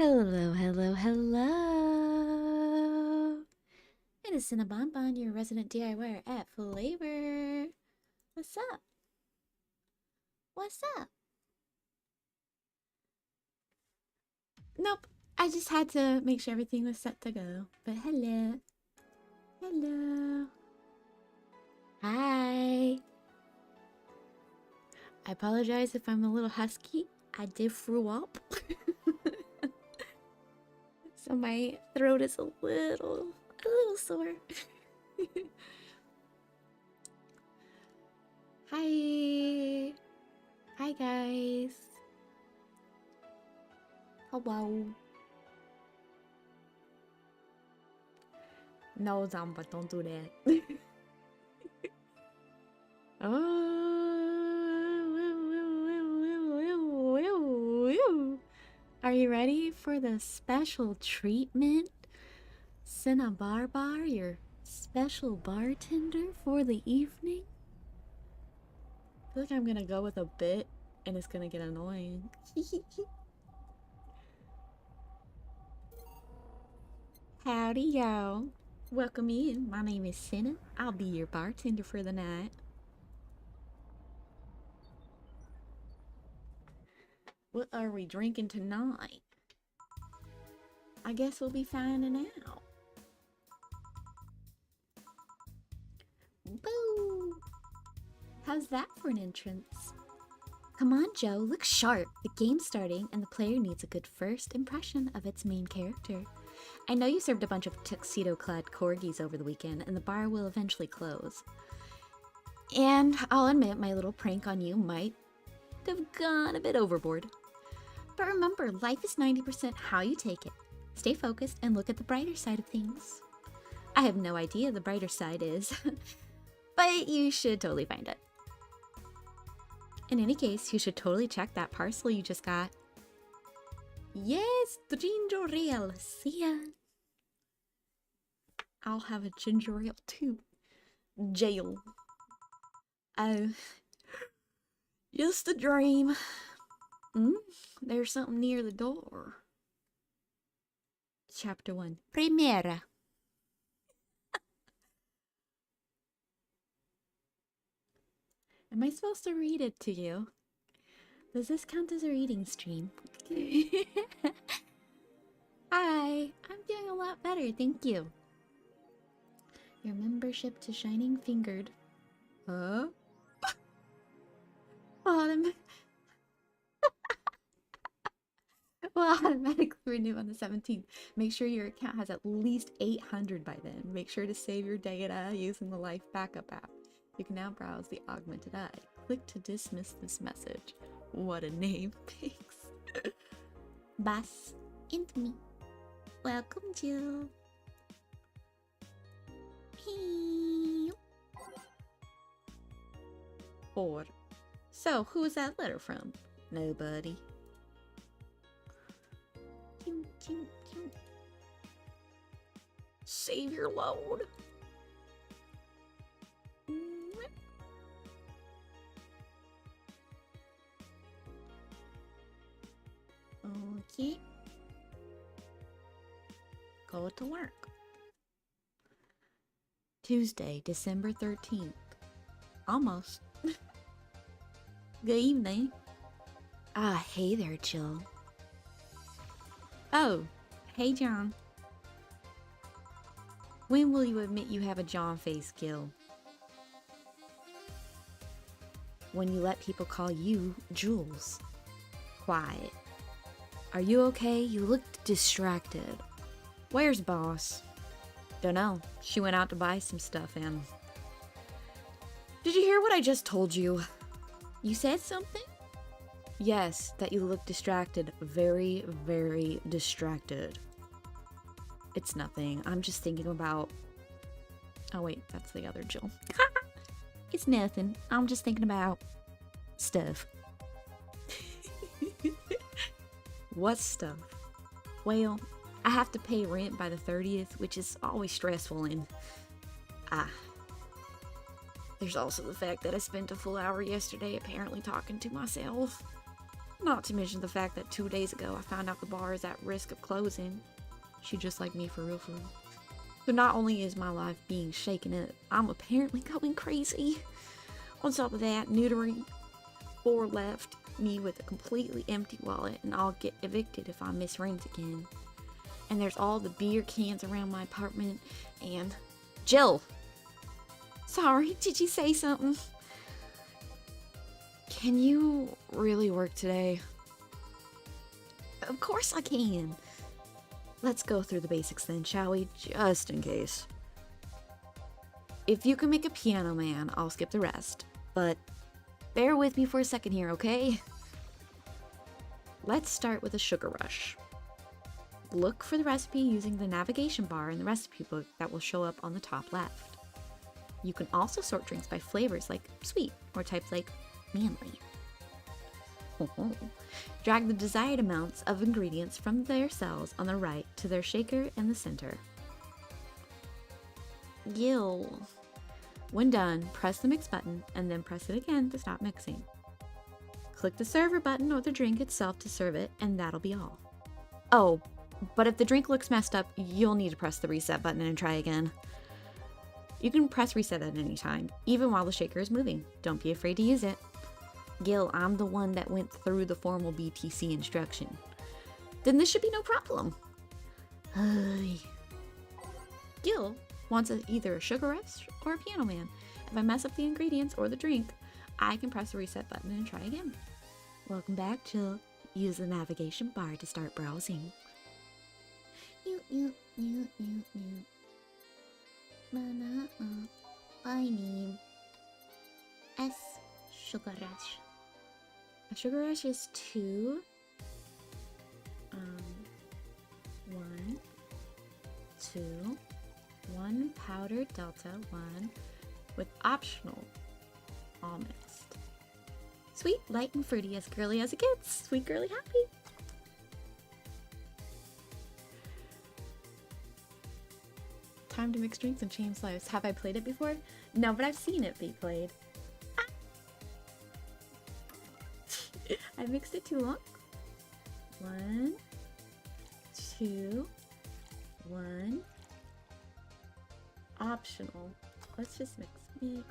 Hello, hello, hello. It is Sena Barbar, your resident DIYer at FlaVR. What's up? What's up? Nope, I just had to make sure everything was set to go. But hello. Hello. Hi. I apologize if I'm a little husky. I did throw up. So my throat is a little sore. Hi. Hi guys. Hello. No, Zamba, don't do that. Oh. Are you ready for the special treatment? Sena Barbar, your special bartender for the evening? I feel like I'm gonna go with a bit and it's gonna get annoying. Howdy, y'all. Welcome in. My name is Sena. I'll be your bartender for the night. What are we drinking tonight? I guess we'll be finding out. Boo! How's that for an entrance? Come on, Joe, look sharp. The game's starting and the player needs a good first impression of its main character. I know you served a bunch of tuxedo-clad corgis over the weekend and the bar will eventually close. And I'll admit my little prank on you might have gone a bit overboard. But remember, life is 90% how you take it. Stay focused and look at the brighter side of things. I have no idea the brighter side is, but you should totally find it. In any case, you should totally check that parcel you just got. Yes, the ginger ale. See ya. I'll have a ginger ale too. Jail. Oh. Just a dream. There's something near the door. Chapter 1. Primera. Am I supposed to read it to you? Does this count as a reading stream? Hi, I'm doing a lot better, thank you. Your membership to Shining Fingered. Huh? Will automatically renew on the 17th. Make sure your account has at least 800 by then. Make sure to save your data using the Life Backup app. You can now browse the augmented eye. Click to dismiss this message. What a name. Thanks. Bas and me. Welcome, Jill. Hey. 4. So, who is that letter from? Nobody. Save your load. Okay. Go to work. Tuesday, December 13th. Almost. Good evening. Ah, hey there, Jill. Oh, hey, John. When will you admit you have a John face, Gil? When you let people call you Jules. Quiet. Are you okay? You looked distracted. Where's Boss? Dunno. She went out to buy some stuff and... Did you hear what I just told you? You said something? Yes, that you look distracted. Very, very distracted. It's nothing. I'm just thinking about... Oh wait, that's the other Jill. It's nothing. I'm just thinking about... stuff. What stuff? Well, I have to pay rent by the 30th, which is always stressful, and... There's also the fact that I spent a full hour yesterday apparently talking to myself. Not to mention the fact that 2 days ago I found out the bar is at risk of closing. She just like me for real, for real. So not only is my life being shaken up, I'm apparently going crazy. On top of that, neutering 4 left me with a completely empty wallet, and I'll get evicted if I miss rent again. And there's all the beer cans around my apartment, and... Jill! Sorry, did you say something? Can you really work today? Of course I can. Let's go through the basics then, shall we? Just in case. If you can make a piano man, I'll skip the rest. But bear with me for a second here, okay? Let's start with a sugar rush. Look for the recipe using the navigation bar in the recipe book that will show up on the top left. You can also sort drinks by flavors like sweet or types like manly. Drag the desired amounts of ingredients from their cells on the right to their shaker in the center. Gill. When done, press the mix button and then press it again to stop mixing. Click the server button or the drink itself to serve it, and that'll be all. Oh, but if the drink looks messed up, you'll need to press the reset button and try again. You can press reset at any time, even while the shaker is moving. Don't be afraid to use it. Gil, I'm the one that went through the formal BTC instruction. Then this should be no problem. Gil wants either a sugar rush or a piano man. If I mess up the ingredients or the drink, I can press the reset button and try again. Welcome back, Jill. Use the navigation bar to start browsing. I need S sugar rush. A sugar rush is 2. 1, 2, 1 powdered delta, 1 with optional almonds. Sweet, light, and fruity, as girly as it gets. Sweet, girly, happy. Time to mix drinks and change lives. Have I played it before? No, but I've seen it be played. I mixed it too long. 1, 2, 1. Optional. Let's just mix, mix,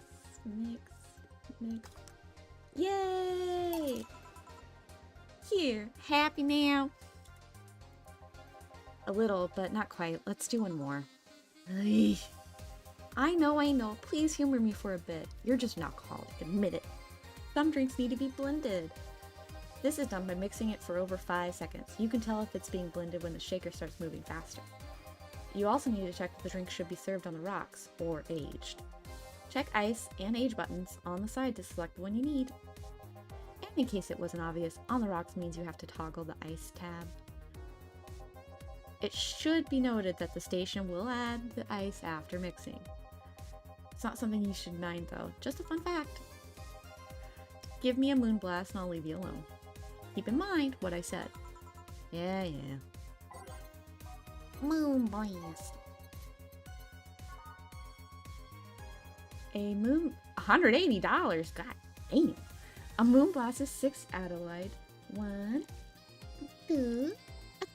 mix, mix. Yay! Here, happy now? A little, but not quite. Let's do one more. Ugh. I know. Please humor me for a bit. You're just an alcoholic, admit it. Some drinks need to be blended. This is done by mixing it for over 5 seconds. You can tell if it's being blended when the shaker starts moving faster. You also need to check if the drink should be served on the rocks or aged. Check ice and age buttons on the side to select the one you need. And in case it wasn't obvious, on the rocks means you have to toggle the ice tab. It should be noted that the station will add the ice after mixing. It's not something you should mind though, just a fun fact. Give me a moonblast and I'll leave you alone. Keep in mind what I said. Yeah. Moonblast. $180, god damn. A moonblast is 6 Adelaide. 1, 2,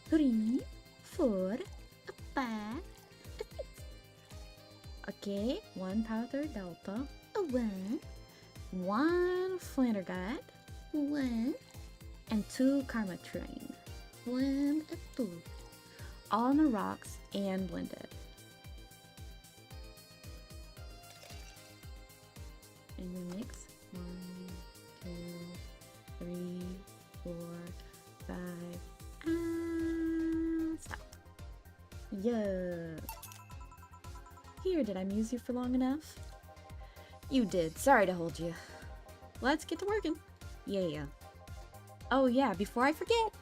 3, 4, 5, 6. Okay, 1 powder delta. 1 Flanner guide. 1 and 2 Karma train. 1, 2. All on the rocks and blended. And then mix 1, 2, 3, 4, 5, and stop. Yeah. Here, did I amuse you for long enough? You did. Sorry to hold you. Let's get to working. Yeah. Oh yeah, before I forget.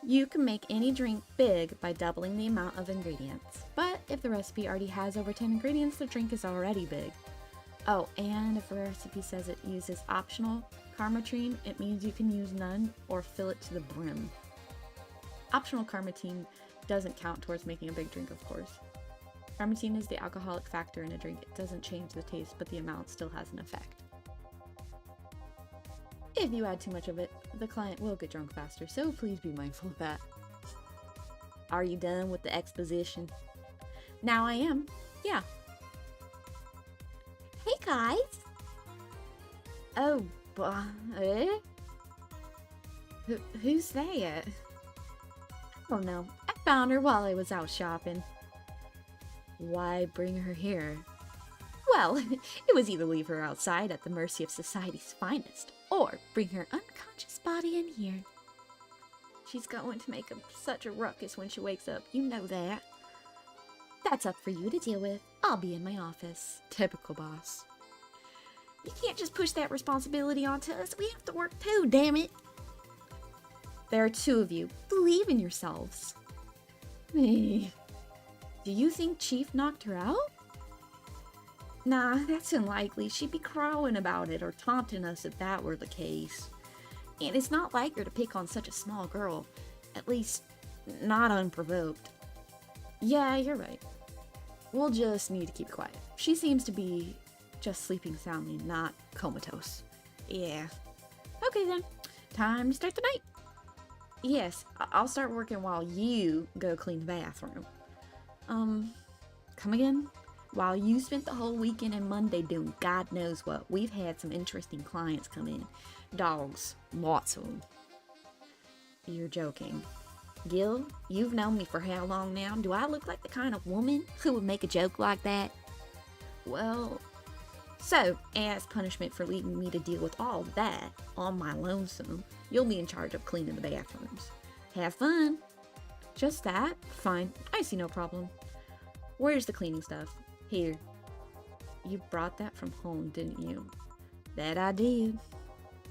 You can make any drink big by doubling the amount of ingredients. But if the recipe already has over 10 ingredients, the drink is already big. Oh, and if a recipe says it uses optional Karmatrine, it means you can use none or fill it to the brim. Optional Karmatrine doesn't count towards making a big drink, of course. Karmatrine is the alcoholic factor in a drink. It doesn't change the taste, but the amount still has an effect. If you add too much of it, the client will get drunk faster, so please be mindful of that. Are you done with the exposition? Now I am. Yeah. Hey guys! Oh, eh? Who's that? I don't know. I found her while I was out shopping. Why bring her here? Well, it was either leave her outside at the mercy of society's finest, or bring her unconscious body in here. She's going to make such a ruckus when she wakes up, you know that. That's up for you to deal with. I'll be in my office. Typical boss. You can't just push that responsibility onto us. We have to work too, damn it. There are two of you. Believe in yourselves. Do you think Chief knocked her out? Nah, that's unlikely. She'd be crowing about it or taunting us if that were the case. And it's not like her to pick on such a small girl. At least, not unprovoked. Yeah, you're right. We'll just need to keep quiet. She seems to be just sleeping soundly, not comatose. Yeah. Okay then. Time to start the night. Yes, I'll start working while you go clean the bathroom. Come again? While you spent the whole weekend and Monday doing God knows what, we've had some interesting clients come in. Dogs. Lots of them. You're joking. Gil, you've known me for how long now? Do I look like the kind of woman who would make a joke like that? Well, so, as punishment for leaving me to deal with all that on my lonesome, you'll be in charge of cleaning the bathrooms. Have fun. Just that? Fine. I see no problem. Where's the cleaning stuff? Here. You brought that from home, didn't you? That I did.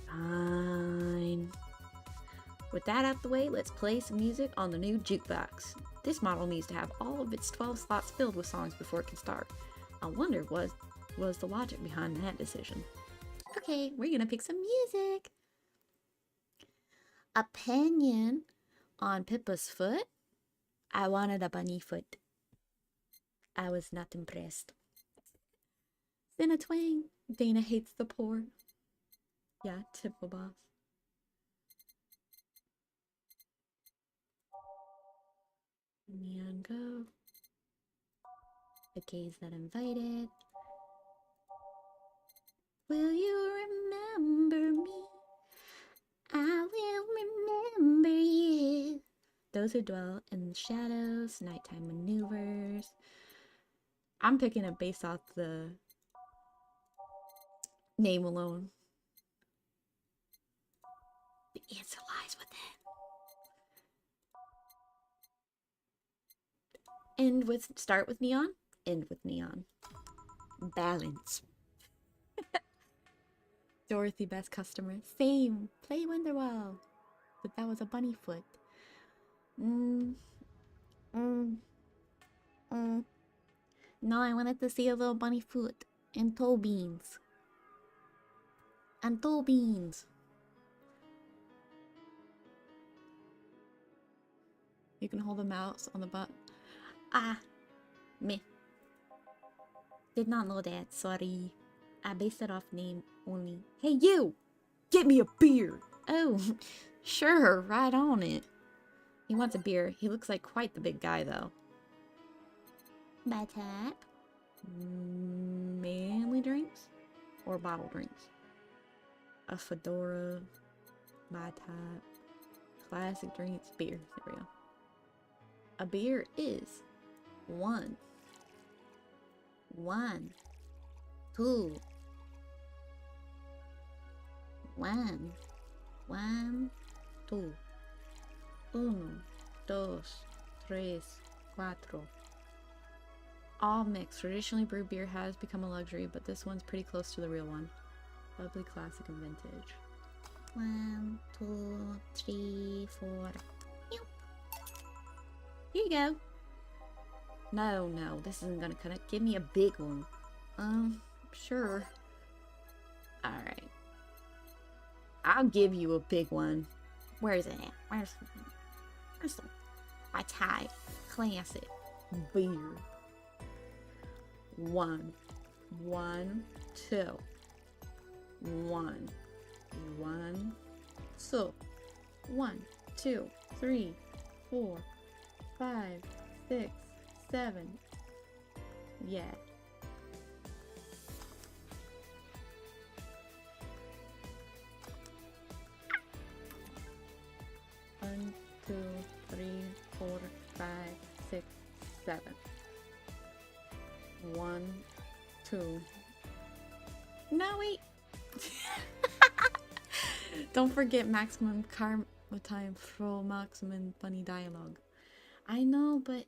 Fine. With that out the way, let's play some music on the new jukebox. This model needs to have all of its 12 slots filled with songs before it can start. I wonder what was the logic behind that decision. Okay, we're gonna pick some music. Opinion on Pippa's foot? I wanted a bunny foot. I was not impressed. Sena twang. Dana hates the poor. Yeah, typical boss. Neon go. The gays that invited. Will you remember me? I will remember you. Those who dwell in the shadows, nighttime maneuvers. I'm picking it based off the name alone. The answer lies within. Start with neon, end with neon. Balance. Dorothy, best customer. Same. Play Wonderwall. But that was a bunny foot. No, I wanted to see a little bunny foot. And toe beans. And toe beans. You can hold the mouse on the butt. Ah. Meh. Did not know that. Sorry. I based it off name only. Hey, you! Get me a beer! Oh, sure. Right on it. He wants a beer. He looks like quite the big guy, though. My type? Manly drinks? Or bottle drinks? A fedora. My type. Classic drinks. Beer. There we go. A beer is 1, 2, 1, 2, 1, 2, 3, 4. All mixed. Traditionally brewed beer has become a luxury, but this one's pretty close to the real one. Bubbly, classic, and vintage. 1, 2, 3, 4. Here you go. No, this isn't gonna cut it. Give me a big one. Sure. Alright. I'll give you a big one. Where is it at? Where's the my type? Classic. Beer. 1, 2, 1, 1. So 1, 2, 3, 4, 5, 6, 7. Yeah. 1, 2, 3, 4, 5, 6, 7. 1, 2. No, wait. Don't forget maximum karma time for maximum funny dialogue. I know, but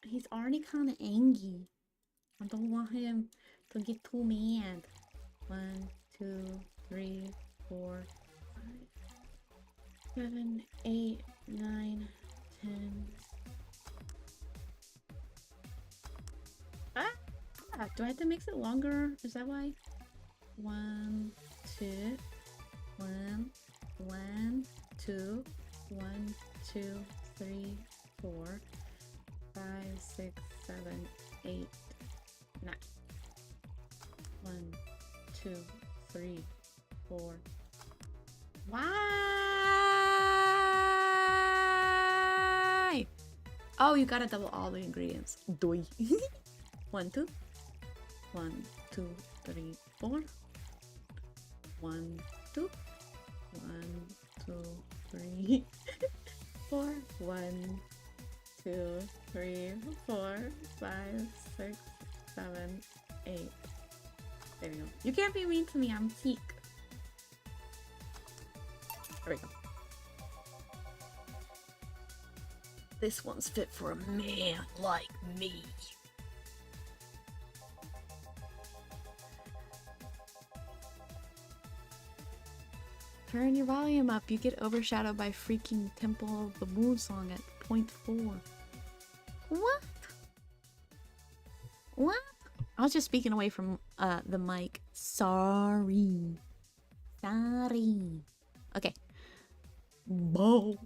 he's already kind of angry. I don't want him to get too mad. 1, 2, 3, 4, 5, 7, 8, 9, 10. Do I have to mix it longer? Is that why? 1, 2, 1, 1, 2, 1, 2, 3, 4, 5, 6, 7, 8, 9. 1, 2, 3, 4. Why? Oh, you gotta double all the ingredients. Doi. 1, 2. 1, 2, 3, 4. 1, 2. 1, 2, 3, 4. 1, 2, 3, 4, 5, 6, 7, 8. There we go. You can't be mean to me, I'm Teak. There we go. This one's fit for a man like me. Turn your volume up. You get overshadowed by freaking Temple of the Moon song at 0.4. What? What? I was just speaking away from the mic. Sorry. Sorry. Okay. Bold.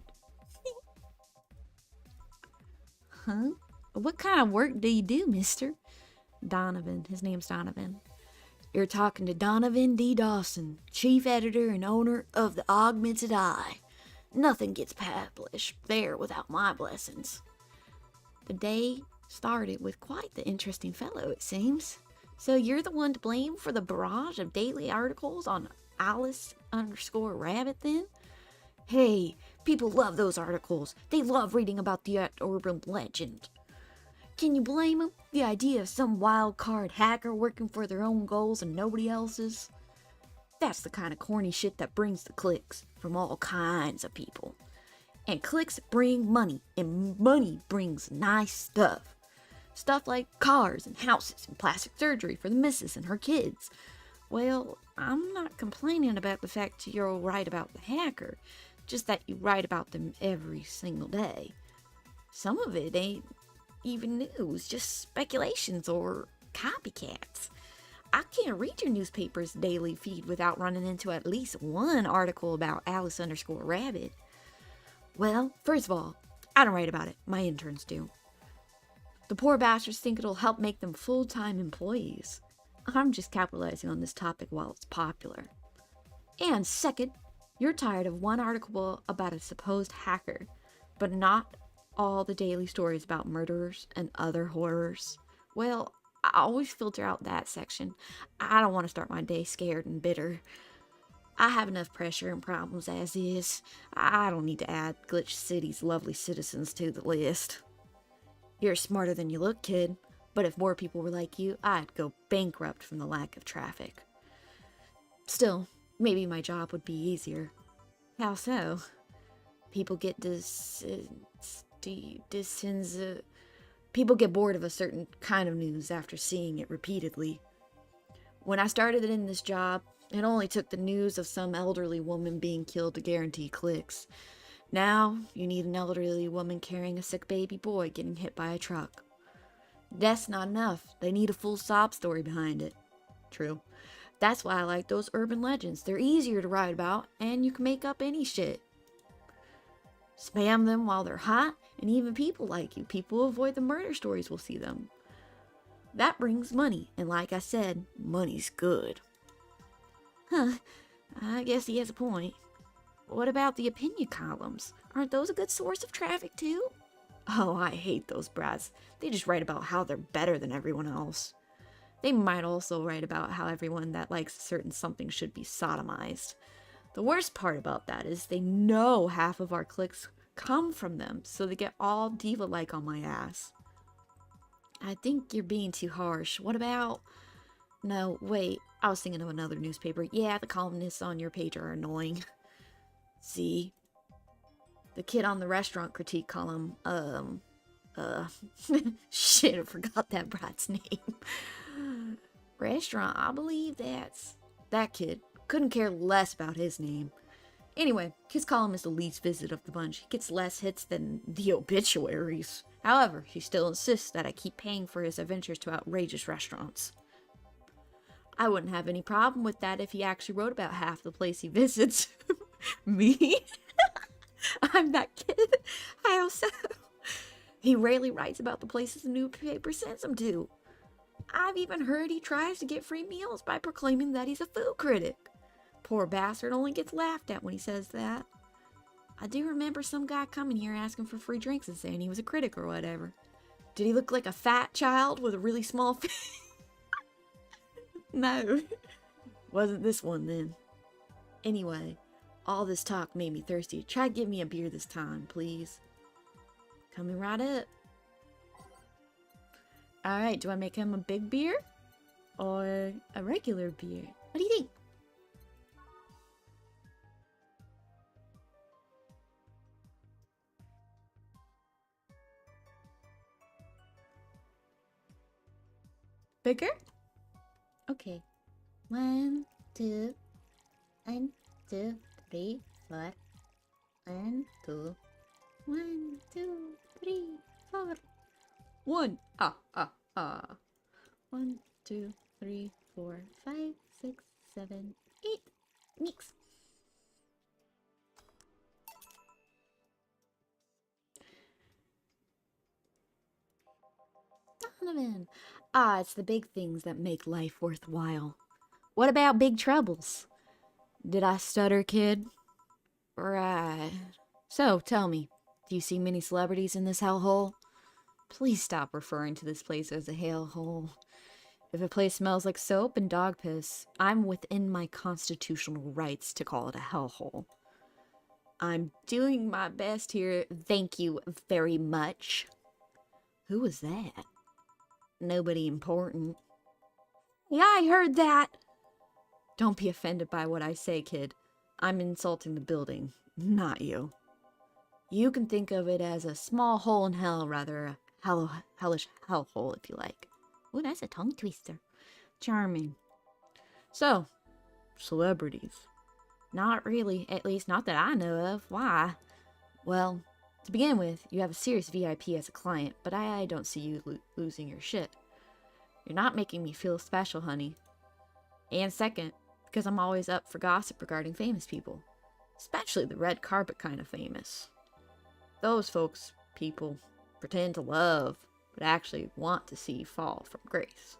Huh? What kind of work do you do, mister? Donovan. His name's Donovan. You're talking to Donovan D. Dawson, chief editor and owner of the Augmented Eye. Nothing gets published there without my blessings. The day started with quite the interesting fellow, it seems. So you're the one to blame for the barrage of daily articles on Alice_Rabbit then? Hey, people love those articles. They love reading about the urban legend. Can you blame them? The idea of some wild card hacker working for their own goals and nobody else's? That's the kind of corny shit that brings the clicks from all kinds of people. And clicks bring money, and money brings nice stuff. Stuff like cars and houses and plastic surgery for the missus and her kids. Well, I'm not complaining about the fact you're right about the hacker, just that you write about them every single day. Some of it ain't even news, just speculations or copycats. I can't read your newspaper's daily feed without running into at least one article about Alice_Rabbit. Well, first of all, I don't write about it. My interns do. The poor bastards think it'll help make them full-time employees. I'm just capitalizing on this topic while it's popular. And second, you're tired of one article about a supposed hacker, but not all the daily stories about murderers and other horrors. Well, I always filter out that section. I don't want to start my day scared and bitter. I have enough pressure and problems as is. I don't need to add Glitch City's lovely citizens to the list. You're smarter than you look, kid, but if more people were like you, I'd go bankrupt from the lack of traffic. Still, maybe my job would be easier. How so? People get people get bored of a certain kind of news after seeing it repeatedly. When I started in this job, it only took the news of some elderly woman being killed to guarantee clicks. Now, you need an elderly woman carrying a sick baby boy getting hit by a truck. That's not enough. They need a full sob story behind it. True. That's why I like those urban legends. They're easier to write about, and you can make up any shit. Spam them while they're hot, and even people like you. People who avoid the murder stories will see them. That brings money, and like I said, money's good. Huh, I guess he has a point. What about the opinion columns? Aren't those a good source of traffic too? Oh, I hate those brats. They just write about how they're better than everyone else. They might also write about how everyone that likes a certain something should be sodomized. The worst part about that is they know half of our clicks come from them, so they get all diva-like on my ass. I think you're being too harsh. What about... No, wait, I was thinking of another newspaper. Yeah, the columnists on your page are annoying. See? The kid on the restaurant critique column, shit, I forgot that brat's name. Restaurant, I believe that's... That kid. Couldn't care less about his name. Anyway, his column is the least visited of the bunch. He gets less hits than the obituaries. However, he still insists that I keep paying for his adventures to outrageous restaurants. I wouldn't have any problem with that if he actually wrote about half the place he visits. Me? I'm that kid. I also... He rarely writes about the places the newspaper sends him to. I've even heard he tries to get free meals by proclaiming that he's a food critic. Poor bastard only gets laughed at when he says that. I do remember some guy coming here asking for free drinks and saying he was a critic or whatever. Did he look like a fat child with a really small face? No. Wasn't this one then. Anyway, all this talk made me thirsty. Try to give me a beer this time, please. Coming right up. Alright, do I make him a big beer? Or a regular beer? What do you think? Bigger? Okay. 1, 2, 1, 2, 3, 4. 1, 2. 1, 2, 3, 4. 1. 1, 2, 3, 4, 5, 6, 7, 8. Mix. Donovan. Ah, it's the big things that make life worthwhile. What about big troubles? Did I stutter, kid? Right. So, tell me, do you see many celebrities in this hellhole? Please stop referring to this place as a hellhole. If a place smells like soap and dog piss, I'm within my constitutional rights to call it a hellhole. I'm doing my best here, thank you very much. Who was that? Nobody important. Yeah, I heard that. Don't be offended by what I say, kid. I'm insulting the building, not you. You can think of it as a small hole in hell, rather a hellish hellhole, if you like. Ooh, that's a tongue twister. Charming. So, celebrities. Not really, at least not that I know of. Why? Well, to begin with, you have a serious VIP as a client, but I don't see you losing your shit. You're not making me feel special, honey. And second, because I'm always up for gossip regarding famous people. Especially the red carpet kind of famous. Those folks, people, pretend to love, but actually want to see fall from grace.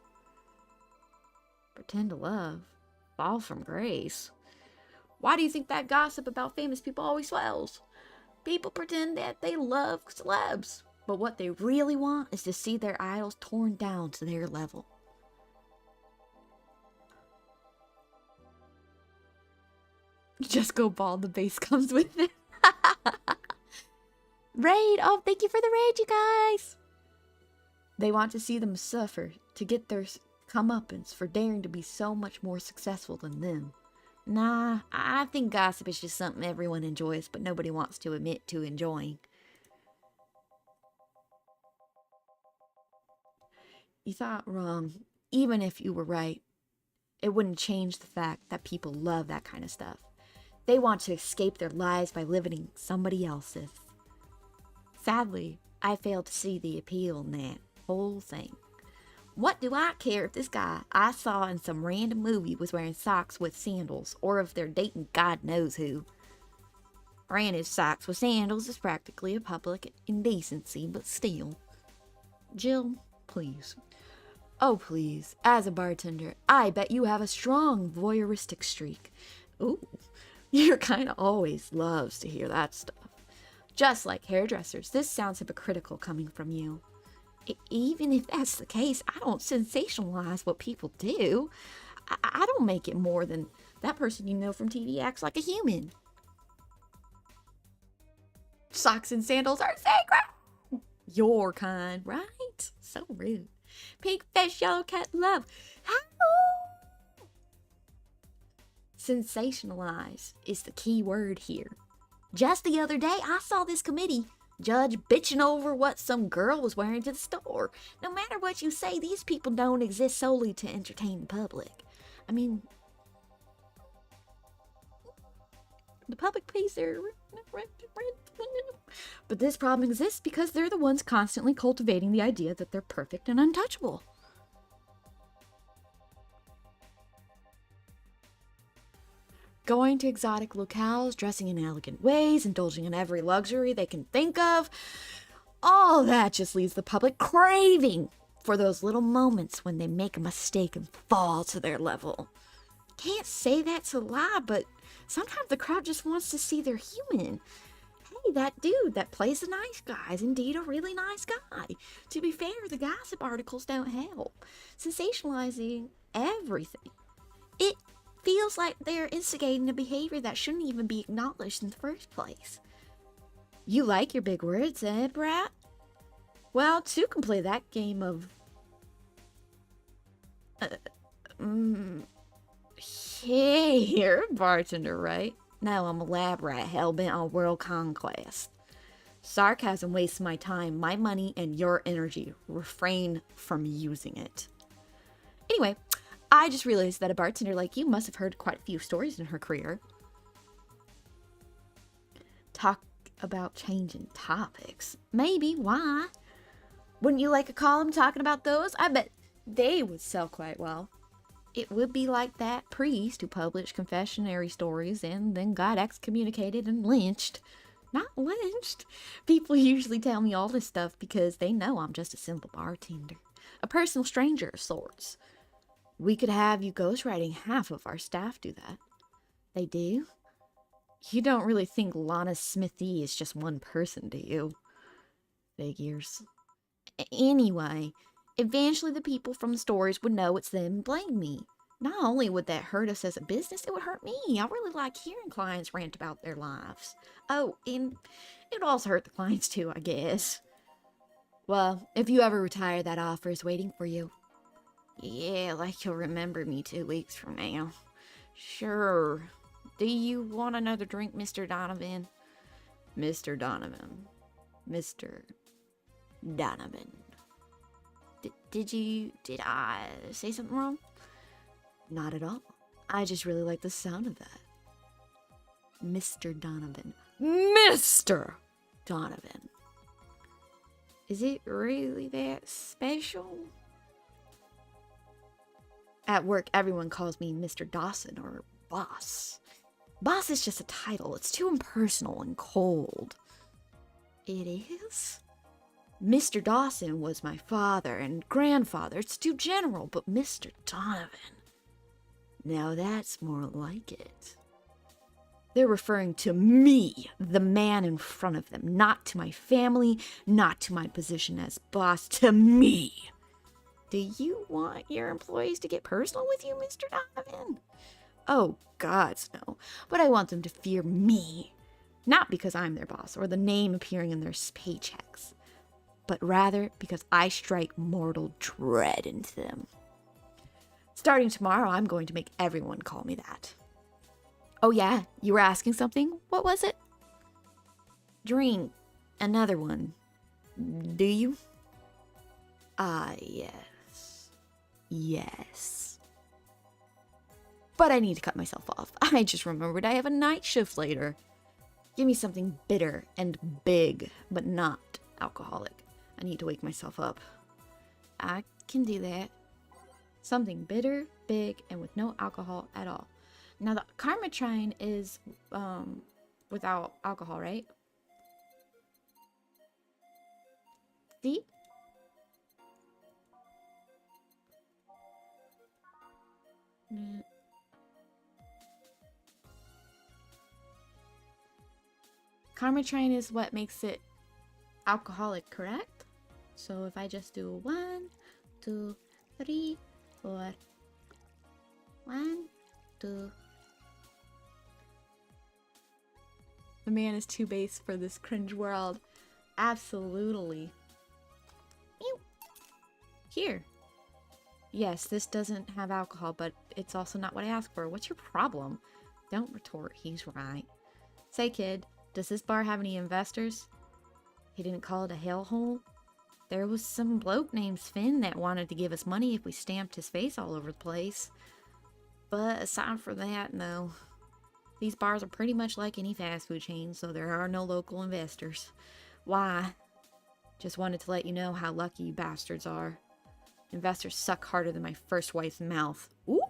Pretend to love? Fall from grace? Why do you think that gossip about famous people always swells? People pretend that they love celebs, but what they really want is to see their idols torn down to their level. Just go bald, the base comes with it. Raid! Oh, thank you for the raid, you guys! They want to see them suffer, to get their comeuppance for daring to be so much more successful than them. Nah, I think gossip is just something everyone enjoys, but nobody wants to admit to enjoying. You thought wrong. Even if you were right, it wouldn't change the fact that people love that kind of stuff. They want to escape their lives by living somebody else's. Sadly, I failed to see the appeal in that whole thing. What do I care if this guy I saw in some random movie was wearing socks with sandals, or if they're dating God knows who? Granted, socks with sandals is practically a public indecency, but still. Jill, please. Oh, please. As a bartender, I bet you have a strong voyeuristic streak. Ooh, your kind always loves to hear that stuff. Just like hairdressers, this sounds hypocritical coming from you. Even if that's the case, I don't sensationalize what people do. I don't make it more than that person you know from TV acts like a human. Socks and sandals are sacred. Your kind, right? So rude. Pink fish, yellow cat, love. How? Sensationalize is the key word here. Just the other day, I saw this committee judge bitching over what some girl was wearing to the store. No matter what you say, these people don't exist solely to entertain the public. I mean, the public pays their rent. But this problem exists because they're the ones constantly cultivating the idea that they're perfect and untouchable. Going to exotic locales, dressing in elegant ways, indulging in every luxury they can think of, all that just leaves the public craving for those little moments when they make a mistake and fall to their level. Can't say that's a lie, but sometimes the crowd just wants to see they're human. Hey, that dude that plays the nice guy is indeed a really nice guy. To be fair, the gossip articles don't help. Sensationalizing everything. It feels like they're instigating a behavior that shouldn't even be acknowledged in the first place. You like your big words, eh, brat? Well, two can play that game of... Hey, you're a bartender, right? No, I'm a lab rat hell-bent on world conquest. Sarcasm wastes my time, my money, and your energy. Refrain from using it. Anyway, I just realized that a bartender like you must have heard quite a few stories in her career. Talk about changing topics. Maybe, why? Wouldn't you like a column talking about those? I bet they would sell quite well. It would be like that priest who published confessionary stories and then got excommunicated and lynched. Not lynched. People usually tell me all this stuff because they know I'm just a simple bartender. A personal stranger of sorts. We could have you ghostwriting half of our staff do that. They do? You don't really think Lana Smithy is just one person, do you? Figures. Anyway, eventually the people from the stories would know it's them and blame me. Not only would that hurt us as a business, it would hurt me. I really like hearing clients rant about their lives. Oh, and it would also hurt the clients too, I guess. Well, if you ever retire, that offer is waiting for you. Yeah, like you'll remember me 2 weeks from now. Sure. Do you want another drink, Mr. Donovan? Mr. Donovan. Mr. Donovan. Did I say something wrong? Not at all. I just really like the sound of that. Mr. Donovan. Mr. Donovan. Is it really that special? At work, everyone calls me Mr. Dawson or Boss. Boss is just a title. It's too impersonal and cold. It is? Mr. Dawson was my father and grandfather. It's too general, but Mr. Donovan. Now that's more like it. They're referring to me, the man in front of them, not to my family, not to my position as boss, to me. Do you want your employees to get personal with you, Mr. Donovan? Oh, gods, no. But I want them to fear me. Not because I'm their boss or the name appearing in their paychecks, but rather because I strike mortal dread into them. Starting tomorrow, I'm going to make everyone call me that. Oh yeah, you were asking something? What was it? Drink. Another one. Do you? Ah, yes. Yes. But I need to cut myself off. I just remembered I have a night shift later. Give me something bitter and big, but not alcoholic. I need to wake myself up. I can do that. Something bitter, big, and with no alcohol at all. Now the Karma Train is without alcohol, right? See? Karma train is what makes it alcoholic, correct? So if I just do 1, 2, 3, 4. 1, 2. The man is too base for this cringe world. Absolutely. Ew. Here. Yes, this doesn't have alcohol, but it's also not what I asked for. What's your problem? Don't retort, he's right. Say, kid, does this bar have any investors? He didn't call it a hellhole? There was some bloke named Finn that wanted to give us money if we stamped his face all over the place. But aside from that, no. These bars are pretty much like any fast food chain, so there are no local investors. Why? Just wanted to let you know how lucky you bastards are. Investors suck harder than my first wife's mouth. Ooh!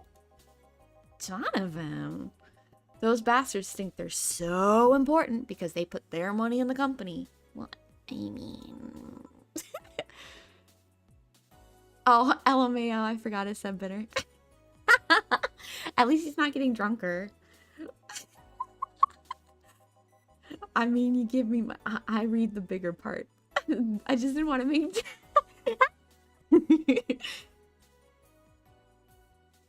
Donovan! Those bastards think they're so important because they put their money in the company. Well, I mean... Oh, LMAO, I forgot it said bitter. At least he's not getting drunker. I mean, you give me my... I read the bigger part. I just didn't want to make...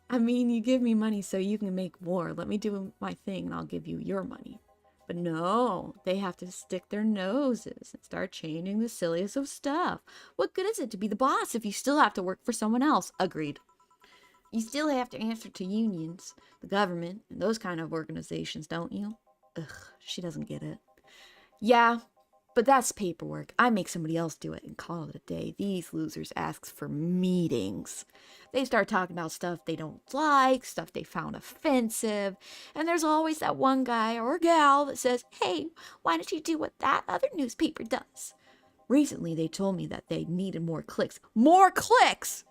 I mean, you give me money so you can make more. Let me do my thing and I'll give you your money. But no, they have to stick their noses and start changing the silliest of stuff. What good is it to be the boss if you still have to work for someone else? Agreed. You still have to answer to unions, the government, and those kind of organizations, don't you? Ugh, she doesn't get it. Yeah, but that's paperwork. I make somebody else do it and call it a day. These losers ask for meetings. They start talking about stuff they don't like, stuff they found offensive, and there's always that one guy or gal that says, hey, why don't you do what that other newspaper does? Recently, they told me that they needed more clicks. More clicks!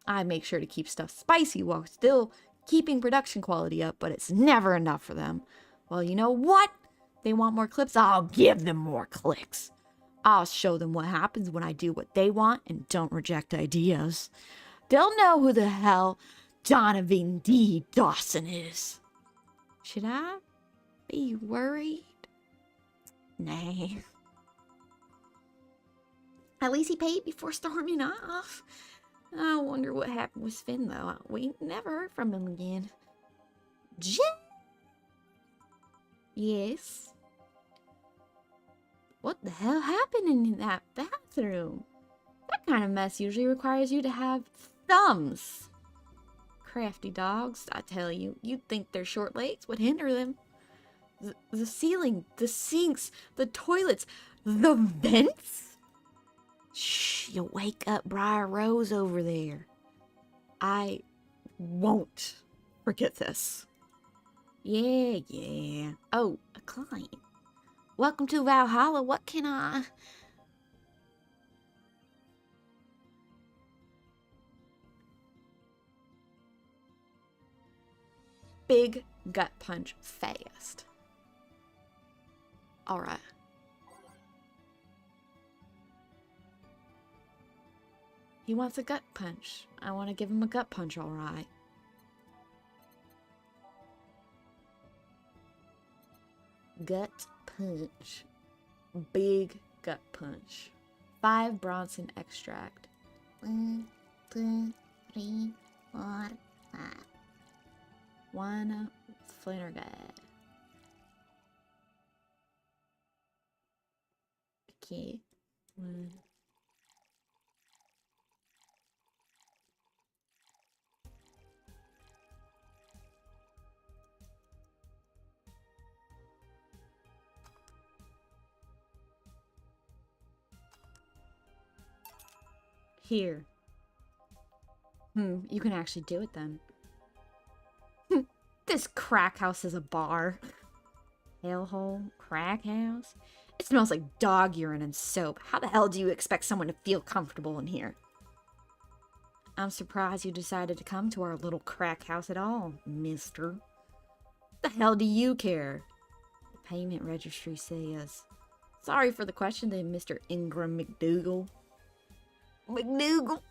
I make sure to keep stuff spicy while still keeping production quality up, but it's never enough for them. Well, you know what? They want more clips? I'll give them more clicks. I'll show them what happens when I do what they want and don't reject ideas. They'll know who the hell Donovan D. Dawson is. Should I be worried? Nah. At least he paid before storming off. I wonder what happened with Finn, though. We never heard from him again. Yes? What the hell happened in that bathroom? That kind of mess usually requires you to have thumbs. Crafty dogs, I tell you. You'd think their short legs would hinder them. The ceiling, the sinks, the toilets, the vents? Shh, you'll wake up Briar Rose over there. I won't forget this. Yeah. Oh, a client. Welcome to Valhalla. What can I... Big gut punch fast. Alright. He wants a gut punch. I want to give him a gut punch, alright. Gut punch. Big gut punch. 5 Bronson extract. 1, 2, 3, 4, 5. 1 Flanagan. Okay. 1. Here. You can actually do it then. This crack house is a bar. Hellhole? Crack house? It smells like dog urine and soap. How the hell do you expect someone to feel comfortable in here? I'm surprised you decided to come to our little crack house at all, mister. The hell do you care? The payment registry says. Sorry for the question then, Mr. Ingram McDougal. McDougal.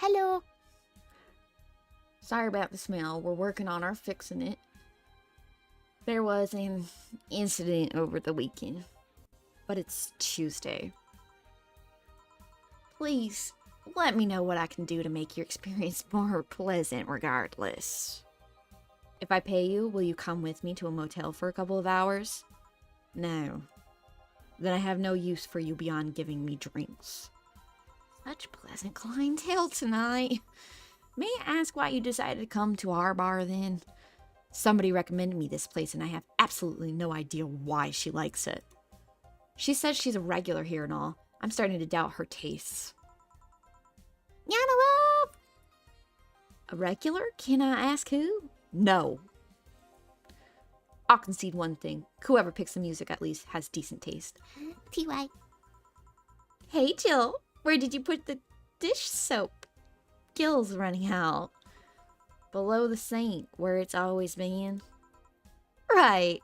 Hello. Sorry about the smell. We're working on our fixing it. There was an incident over the weekend, but it's Tuesday. Please, let me know what I can do to make your experience more pleasant regardless. If I pay you, will you come with me to a motel for a couple of hours? No. Then I have no use for you beyond giving me drinks. Such pleasant clientele tonight. May I ask why you decided to come to our bar then? Somebody recommended me this place and I have absolutely no idea why she likes it. She says she's a regular here and all. I'm starting to doubt her tastes. Yana love! A regular? Can I ask who? No. I'll concede one thing. Whoever picks the music at least has decent taste. TY. Hey Jill, where did you put the dish soap? Gill's running out. Below the sink, where it's always been. Right.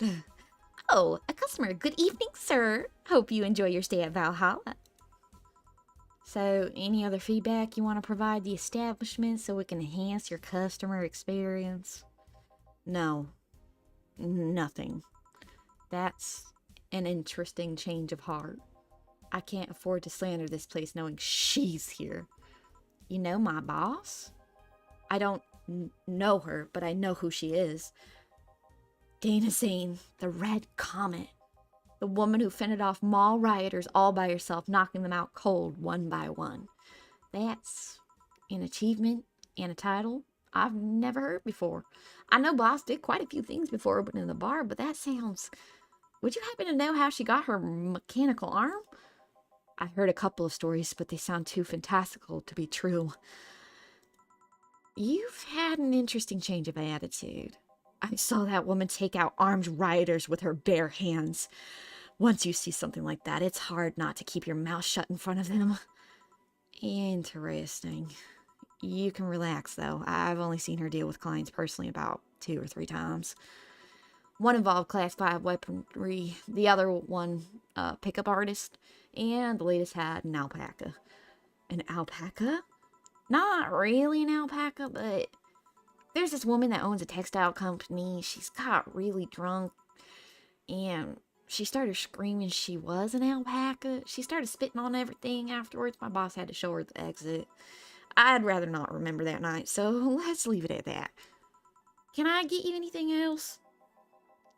Oh, a customer. Good evening, sir. Hope you enjoy your stay at Valhalla. So, any other feedback you want to provide the establishment so we can enhance your customer experience? No. Nothing. That's an interesting change of heart. I can't afford to slander this place knowing she's here. You know my boss? I don't know her, but I know who she is. Dana Zane, the Red Comet. The woman who fended off mall rioters all by herself, knocking them out cold one by one. That's an achievement and a title I've never heard before. I know Boss did quite a few things before opening the bar, but that sounds... Would you happen to know how she got her mechanical arm? I heard a couple of stories, but they sound too fantastical to be true. You've had an interesting change of attitude. I saw that woman take out armed rioters with her bare hands. Once you see something like that, it's hard not to keep your mouth shut in front of them. Interesting. You can relax, though. I've only seen her deal with clients personally about 2 or 3 times. One involved Class 5 weaponry, the other one, pickup artist, and the latest had an alpaca. An alpaca? Not really an alpaca, but there's this woman that owns a textile company. She's got really drunk, and she started screaming she was an alpaca. She started spitting on everything afterwards. My boss had to show her the exit. I'd rather not remember that night, so let's leave it at that. Can I get you anything else?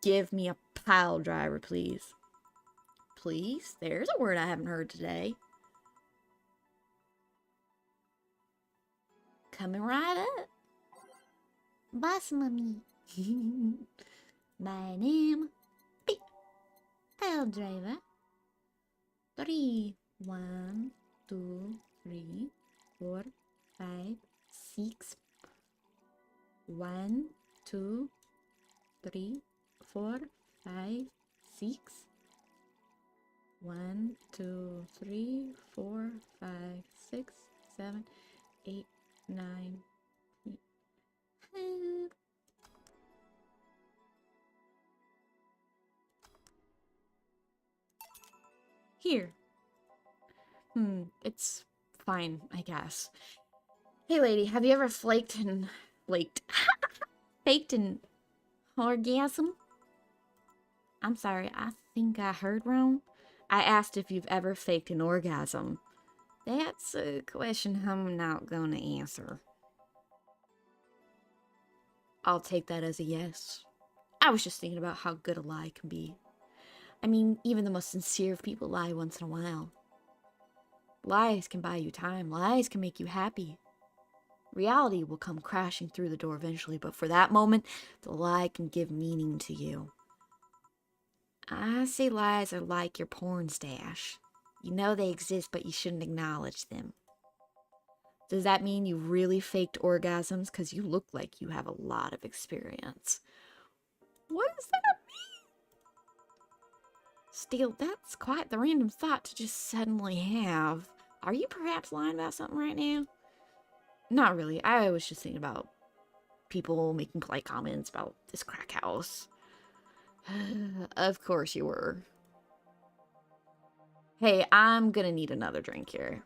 Give me a pile driver, please. Please? There's a word I haven't heard today. Coming right up. Boss mommy. My name. Pile driver. 3, 1, 2, 3, 4, 5, 6. 1, 2, 3, 4, 5, 6. 1, 2, 3, 4, 5, 6, 7, 8, 9. Here. It's fine, I guess. Hey lady, have you ever faked an orgasm? I'm sorry, I think I heard wrong. I asked if you've ever faked an orgasm. That's a question I'm not gonna answer. I'll take that as a yes. I was just thinking about how good a lie can be. I mean, even the most sincere of people lie once in a while. Lies can buy you time. Lies can make you happy. Reality will come crashing through the door eventually, but for that moment, the lie can give meaning to you. I say lies are like your porn stash. You know they exist, but you shouldn't acknowledge them. Does that mean you really faked orgasms? Because you look like you have a lot of experience. What does that mean? Still, that's quite the random thought to just suddenly have. Are you perhaps lying about something right now? Not really. I was just thinking about people making polite comments about this crack house. Of course you were. Hey, I'm gonna need another drink here.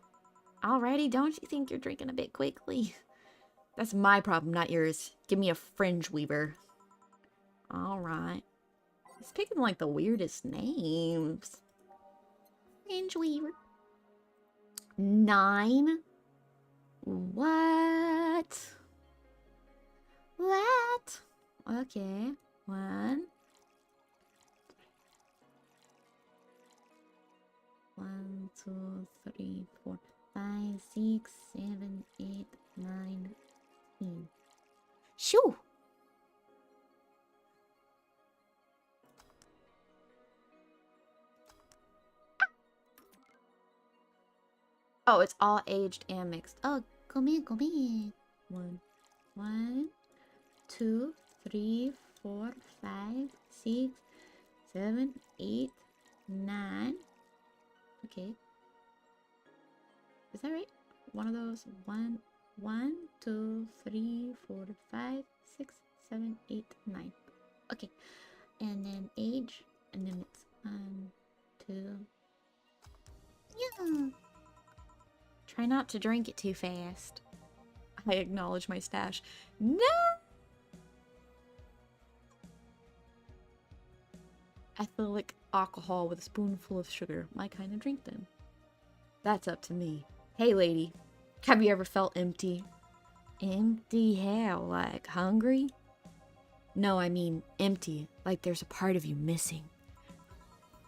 Alrighty, don't you think you're drinking a bit quickly? That's my problem, not yours. Give me a fringe weaver. Alright. He's picking like the weirdest names. Fringe weaver. 9. What? What? Okay. 1. 1, 2, 3, 4, 5, 6, 7, 8, 9, 10. Shoo! Oh, it's all aged and mixed. Oh, come here, come here. 1, 1, 2, 3, 4, 5, 6, 7, 8, 9. Okay. Is that right? One of those. 1, 1, 2, 3, 4, 5, 6, 7, 8, 9. Okay. And then age. And then it's 1, 2. Yeah. Try not to drink it too fast. I acknowledge my stash. No! Ethylic alcohol with a spoonful of sugar. My kind of drink then. That's up to me. Hey lady, have you ever felt empty? Empty how? Like hungry? No, I mean empty. Like there's a part of you missing.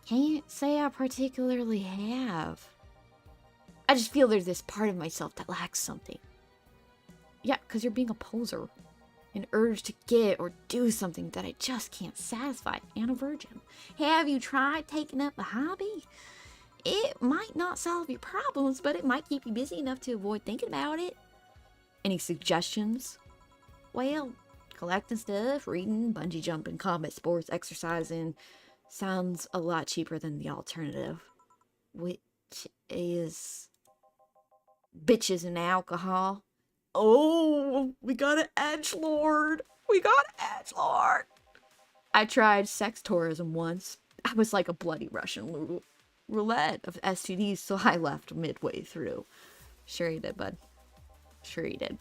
Can't say I particularly have. I just feel there's this part of myself that lacks something. Yeah, because you're being a poser. An urge to get or do something that I just can't satisfy, and a virgin. Have you tried taking up a hobby? It might not solve your problems, but it might keep you busy enough to avoid thinking about it. Any suggestions? Well, collecting stuff, reading, bungee jumping, combat sports, exercising sounds a lot cheaper than the alternative, which is bitches and alcohol. Oh, we got an edgelord. We got an edgelord. I tried sex tourism once. I was like a bloody Russian roulette of STDs, so I left midway through. Sure you did, bud. Sure you did.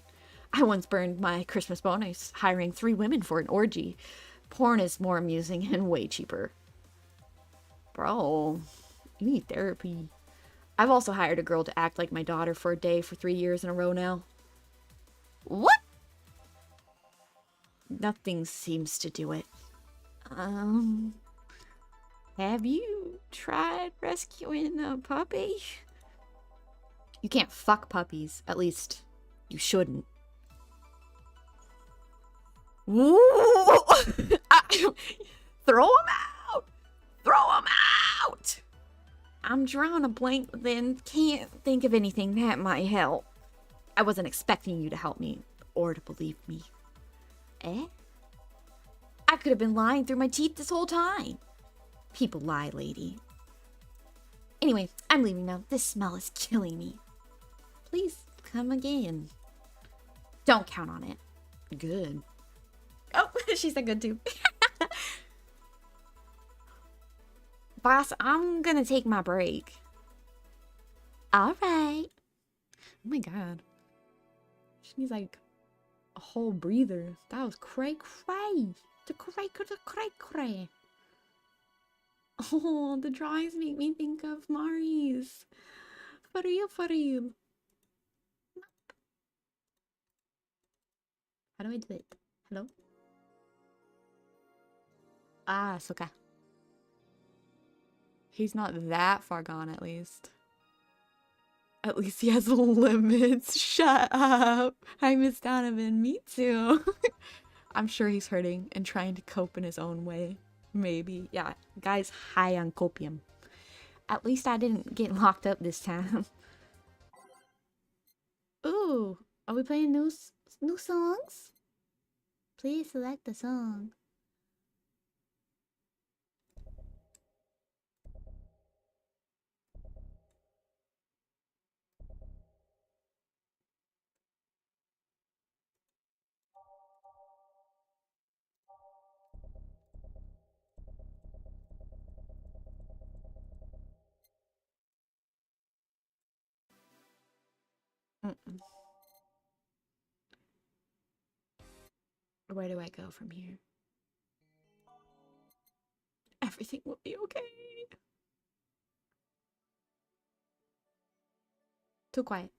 I once burned my Christmas bonus hiring 3 women for an orgy. Porn is more amusing and way cheaper. Bro, you need therapy. I've also hired a girl to act like my daughter for a day for 3 years in a row now. What? Nothing seems to do it. Have you tried rescuing a puppy? You can't fuck puppies. At least, you shouldn't. Woo! Throw him out! Throw him out! I'm drawing a blank, then can't think of anything that might help. I wasn't expecting you to help me, or to believe me. Eh? I could have been lying through my teeth this whole time. People lie, lady. Anyway, I'm leaving now. This smell is killing me. Please come again. Don't count on it. Good. Oh, she said good too. Boss, I'm gonna take my break. All right. Oh my god. She needs like a whole breather. That was cray cray. The cray cray. Oh, the drawings make me think of Mari's. For real, for real. How do I do it? Hello? Ah, it's okay. He's not that far gone, at least. At least he has limits. Shut up. I miss Donovan. Me too. I'm sure he's hurting and trying to cope in his own way. Maybe. Yeah, guy's high on copium. At least I didn't get locked up this time. Ooh, are we playing new songs? Please select the song. Mm-mm. Where do I go from here? Everything will be okay. Too quiet.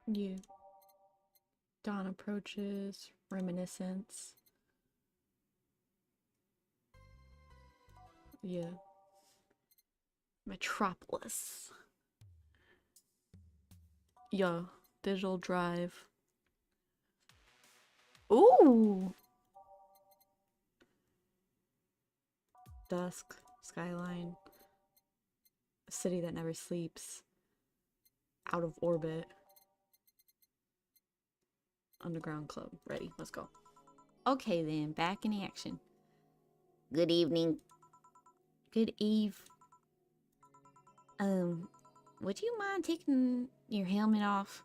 You. Dawn approaches. Reminiscence. Yeah. Metropolis. Yeah. Digital drive. Ooh! Dusk. Skyline. A city that never sleeps. Out of orbit. Underground club. Ready. Let's go. Okay then. Back in action. Good evening. Good eve. Would you mind taking your helmet off?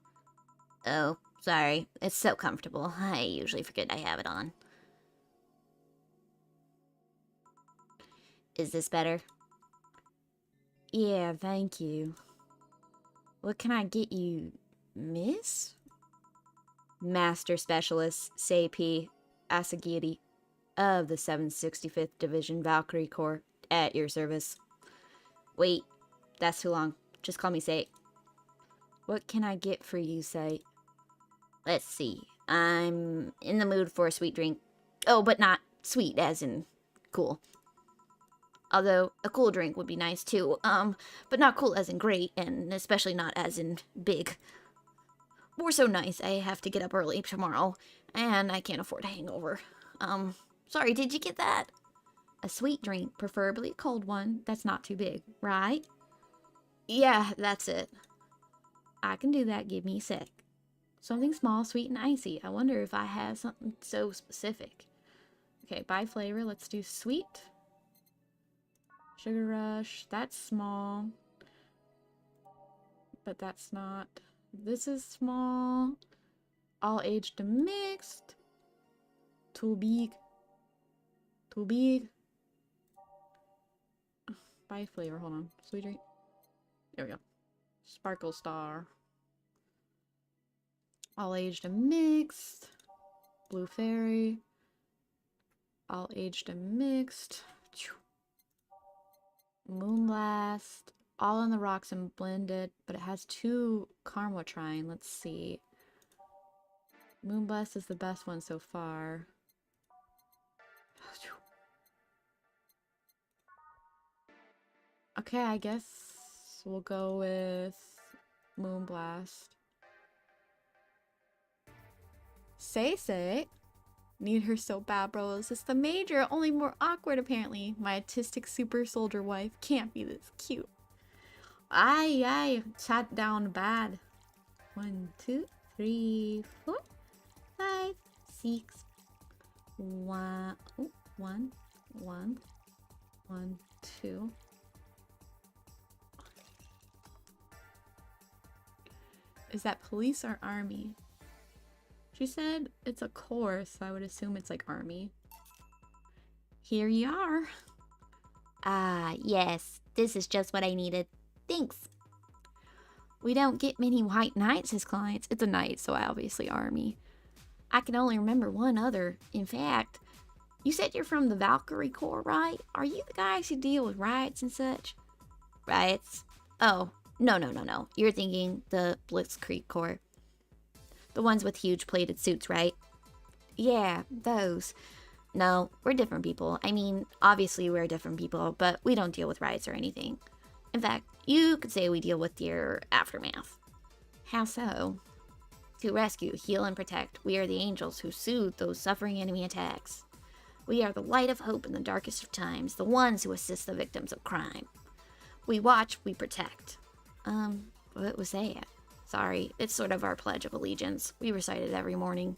Oh, sorry. It's so comfortable. I usually forget I have it on. Is this better? Yeah, thank you. What can I get you, miss? Master Specialist Seipi Asagiri of the 765th Division Valkyrie Corps at your service. Wait, that's too long. Just call me Sei. What can I get for you, Sei? Let's see. I'm in the mood for a sweet drink. Oh, but not sweet as in cool. Although a cool drink would be nice too. But not cool as in great, and especially not as in big. More so nice. I have to get up early tomorrow, and I can't afford a hangover. Sorry, did you get that? A sweet drink, preferably a cold one that's not too big, right? Yeah, that's it. I can do that. Give me a sec. Something small, sweet, and icy. I wonder if I have something so specific. Okay, by flavor, let's do sweet. Sugar Rush. That's small. But that's not. This is small. All aged and mixed. Too big. Too big. By flavor, hold on. Sweet drink. There we go. Sparkle Star. All aged and mixed. Blue Fairy. All aged and mixed. Moonblast. All on the rocks and blended, but it has 2 caramel trine. Let's see. Moonblast is the best one so far. Okay, I guess we'll go with Moonblast. Say. Need her so bad, bros. It's the major, only more awkward apparently. My autistic super soldier wife can't be this cute. Aye, sat down bad. 1, 2, 3, 4, 5, 6. 1, 2. Is that police or army? She said it's a course, so I would assume it's like army. Here you are. Ah, yes. This is just what I needed. Thanks. We don't get many white knights as clients. It's a knight, so obviously army. I can only remember one other. In fact, you said you're from the Valkyrie Corps, right? Are you the guys who deal with riots and such? Riots? Oh, no. You're thinking the Blitzkrieg Corps. The ones with huge plated suits, right? Yeah, those. No, we're different people. I mean, obviously we're different people, but we don't deal with riots or anything. In fact, you could say we deal with your aftermath. How so? To rescue, heal, and protect, we are the angels who soothe those suffering enemy attacks. We are the light of hope in the darkest of times, the ones who assist the victims of crime. We watch, we protect. What was that? Sorry, it's sort of our pledge of allegiance. We recite it every morning.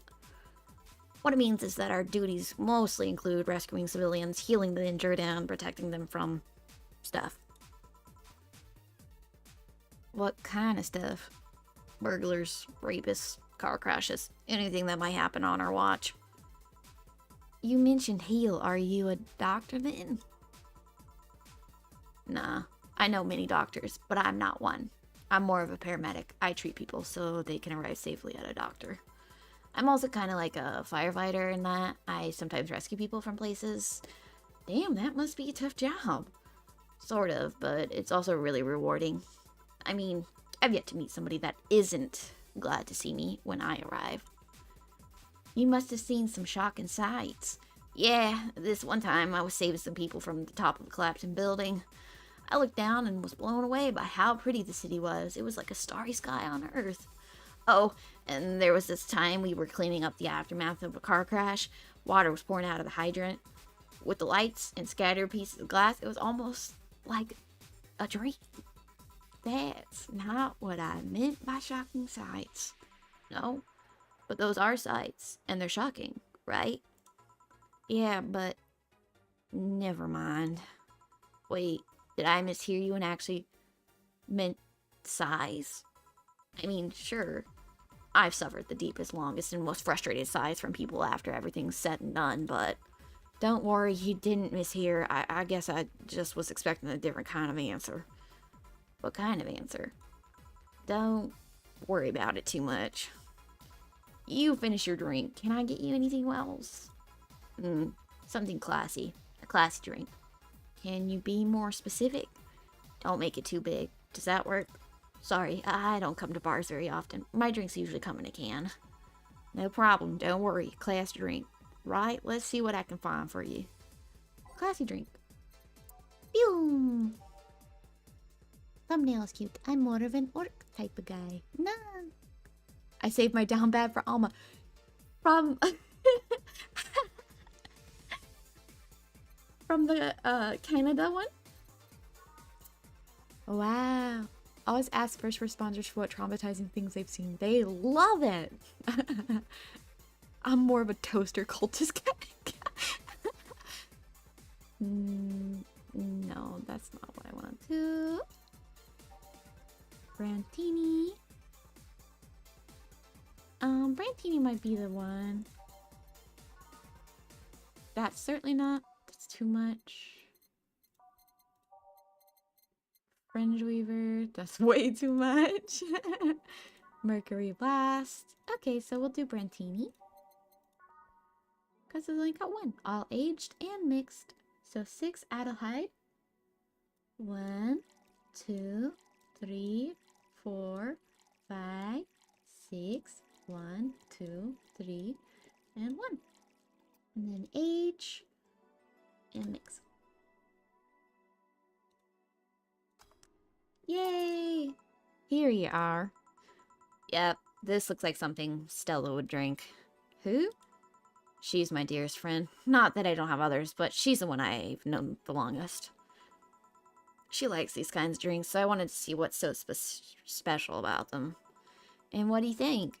What it means is that our duties mostly include rescuing civilians, healing the injured, and protecting them from stuff. What kind of stuff? Burglars, rapists, car crashes, anything that might happen on our watch. You mentioned heal. Are you a doctor then? Nah, I know many doctors, but I'm not one. I'm more of a paramedic. I treat people so they can arrive safely at a doctor. I'm also kind of like a firefighter in that I sometimes rescue people from places. Damn, that must be a tough job. Sort of, but it's also really rewarding. I mean, I've yet to meet somebody that isn't glad to see me when I arrive. You must have seen some shocking sights. Yeah, this one time I was saving some people from the top of a collapsing building. I looked down and was blown away by how pretty the city was. It was like a starry sky on Earth. Oh, and there was this time we were cleaning up the aftermath of a car crash. Water was pouring out of the hydrant. With the lights and scattered pieces of glass, it was almost like a dream. That's not what I meant by shocking sights. No, but those are sights, and they're shocking, right? Yeah, but never mind. Wait, did I mishear you and actually meant sighs? I mean, sure, I've suffered the deepest, longest, and most frustrated sighs from people after everything's said and done, but don't worry, you didn't mishear. I guess I just was expecting a different kind of answer. What kind of answer? Don't worry about it too much. You finish your drink. Can I get you anything else? Something classy. A classy drink. Can you be more specific? Don't make it too big. Does that work? Sorry, I don't come to bars very often. My drinks usually come in a can. No problem. Don't worry. Classy drink. Right? Let's see what I can find for you. Classy drink. Pew! Thumbnail's cute. I'm more of an orc type of guy. Nah. I saved my down bad for Alma. From... from the Canada one? Wow. Always ask first responders for what traumatizing things they've seen. They love it. I'm more of a toaster cultist guy. No, that's not what I want to. Brantini. Brantini might be the one. That's certainly not. That's too much. Fringe Weaver. That's way too much. Mercury Blast. Okay, so we'll do Brantini. Because I've only got one. All aged and mixed. So 6 Adelheid. 1, 2, 3, 4, 5, 6. 1, 2, 3, and 1. And then age and mix. Yay! Here you are. Yep, this looks like something Stella would drink. Who? She's my dearest friend. Not that I don't have others, but she's the one I've known the longest. She likes these kinds of drinks, so I wanted to see what's so special about them. And what do you think?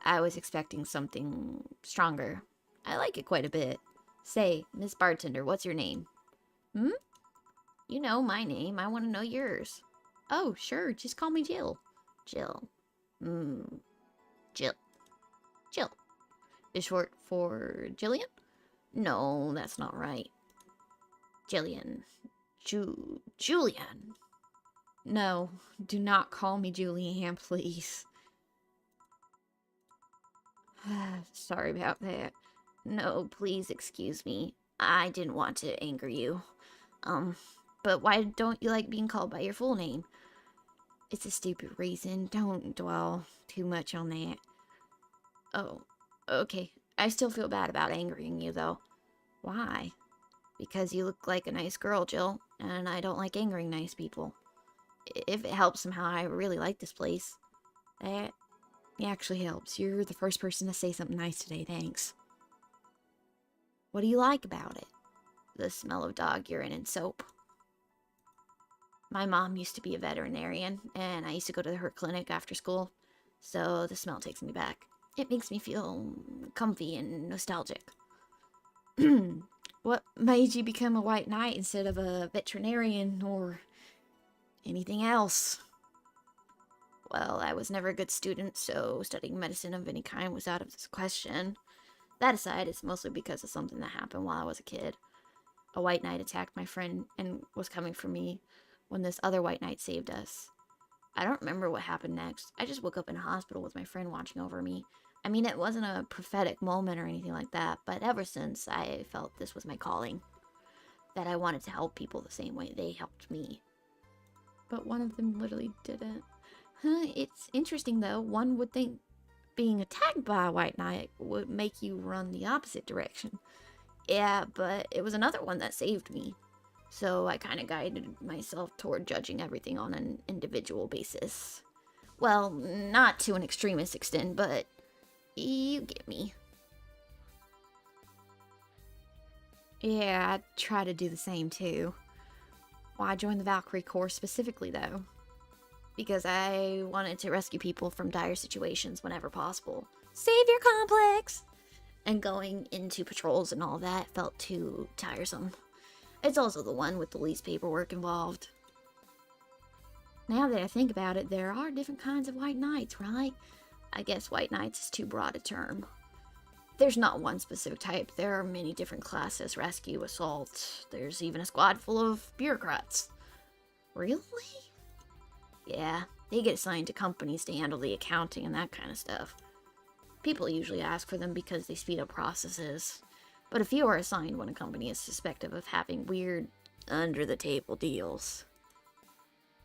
I was expecting something stronger. I like it quite a bit. Say, Miss Bartender, what's your name? You know my name. I want to know yours. Oh, sure. Just call me Jill. Jill. Jill. Jill. Is short for Jillian? No, that's not right. Jillian. Julian. No, do not call me Julianne, please. Sorry about that. No, please excuse me. I didn't want to anger you. But why don't you like being called by your full name? It's a stupid reason. Don't dwell too much on that. Oh, okay. I still feel bad about angering you, though. Why? Because you look like a nice girl, Jill, and I don't like angering nice people. If it helps somehow, I really like this place. That actually helps. You're the first person to say something nice today, thanks. What do you like about it? The smell of dog urine and soap. My mom used to be a veterinarian, and I used to go to her clinic after school, so the smell takes me back. It makes me feel comfy and nostalgic. What made you become a white knight instead of a veterinarian or anything else? Well, I was never a good student, so studying medicine of any kind was out of this question. That aside, it's mostly because of something that happened while I was a kid. A white knight attacked my friend and was coming for me when this other white knight saved us. I don't remember what happened next. I just woke up in a hospital with my friend watching over me. I mean, it wasn't a prophetic moment or anything like that, but ever since, I felt this was my calling. That I wanted to help people the same way they helped me. But one of them literally didn't. It's interesting, though. One would think being attacked by a white knight would make you run the opposite direction. Yeah, but it was another one that saved me. So I kind of guided myself toward judging everything on an individual basis. Well, not to an extremist extent, but you get me. Yeah, I try to do the same too. Why join the Valkyrie Corps specifically, though? Because I wanted to rescue people from dire situations whenever possible. Savior complex! And going into patrols and all that felt too tiresome. It's also the one with the least paperwork involved. Now that I think about it, there are different kinds of white knights, right? I guess white knights is too broad a term. There's not one specific type. There are many different classes. Rescue, assault. There's even a squad full of bureaucrats. Really? Yeah, they get assigned to companies to handle the accounting and that kind of stuff. People usually ask for them because they speed up processes. But a few are assigned when a company is suspected of having weird, under-the-table deals.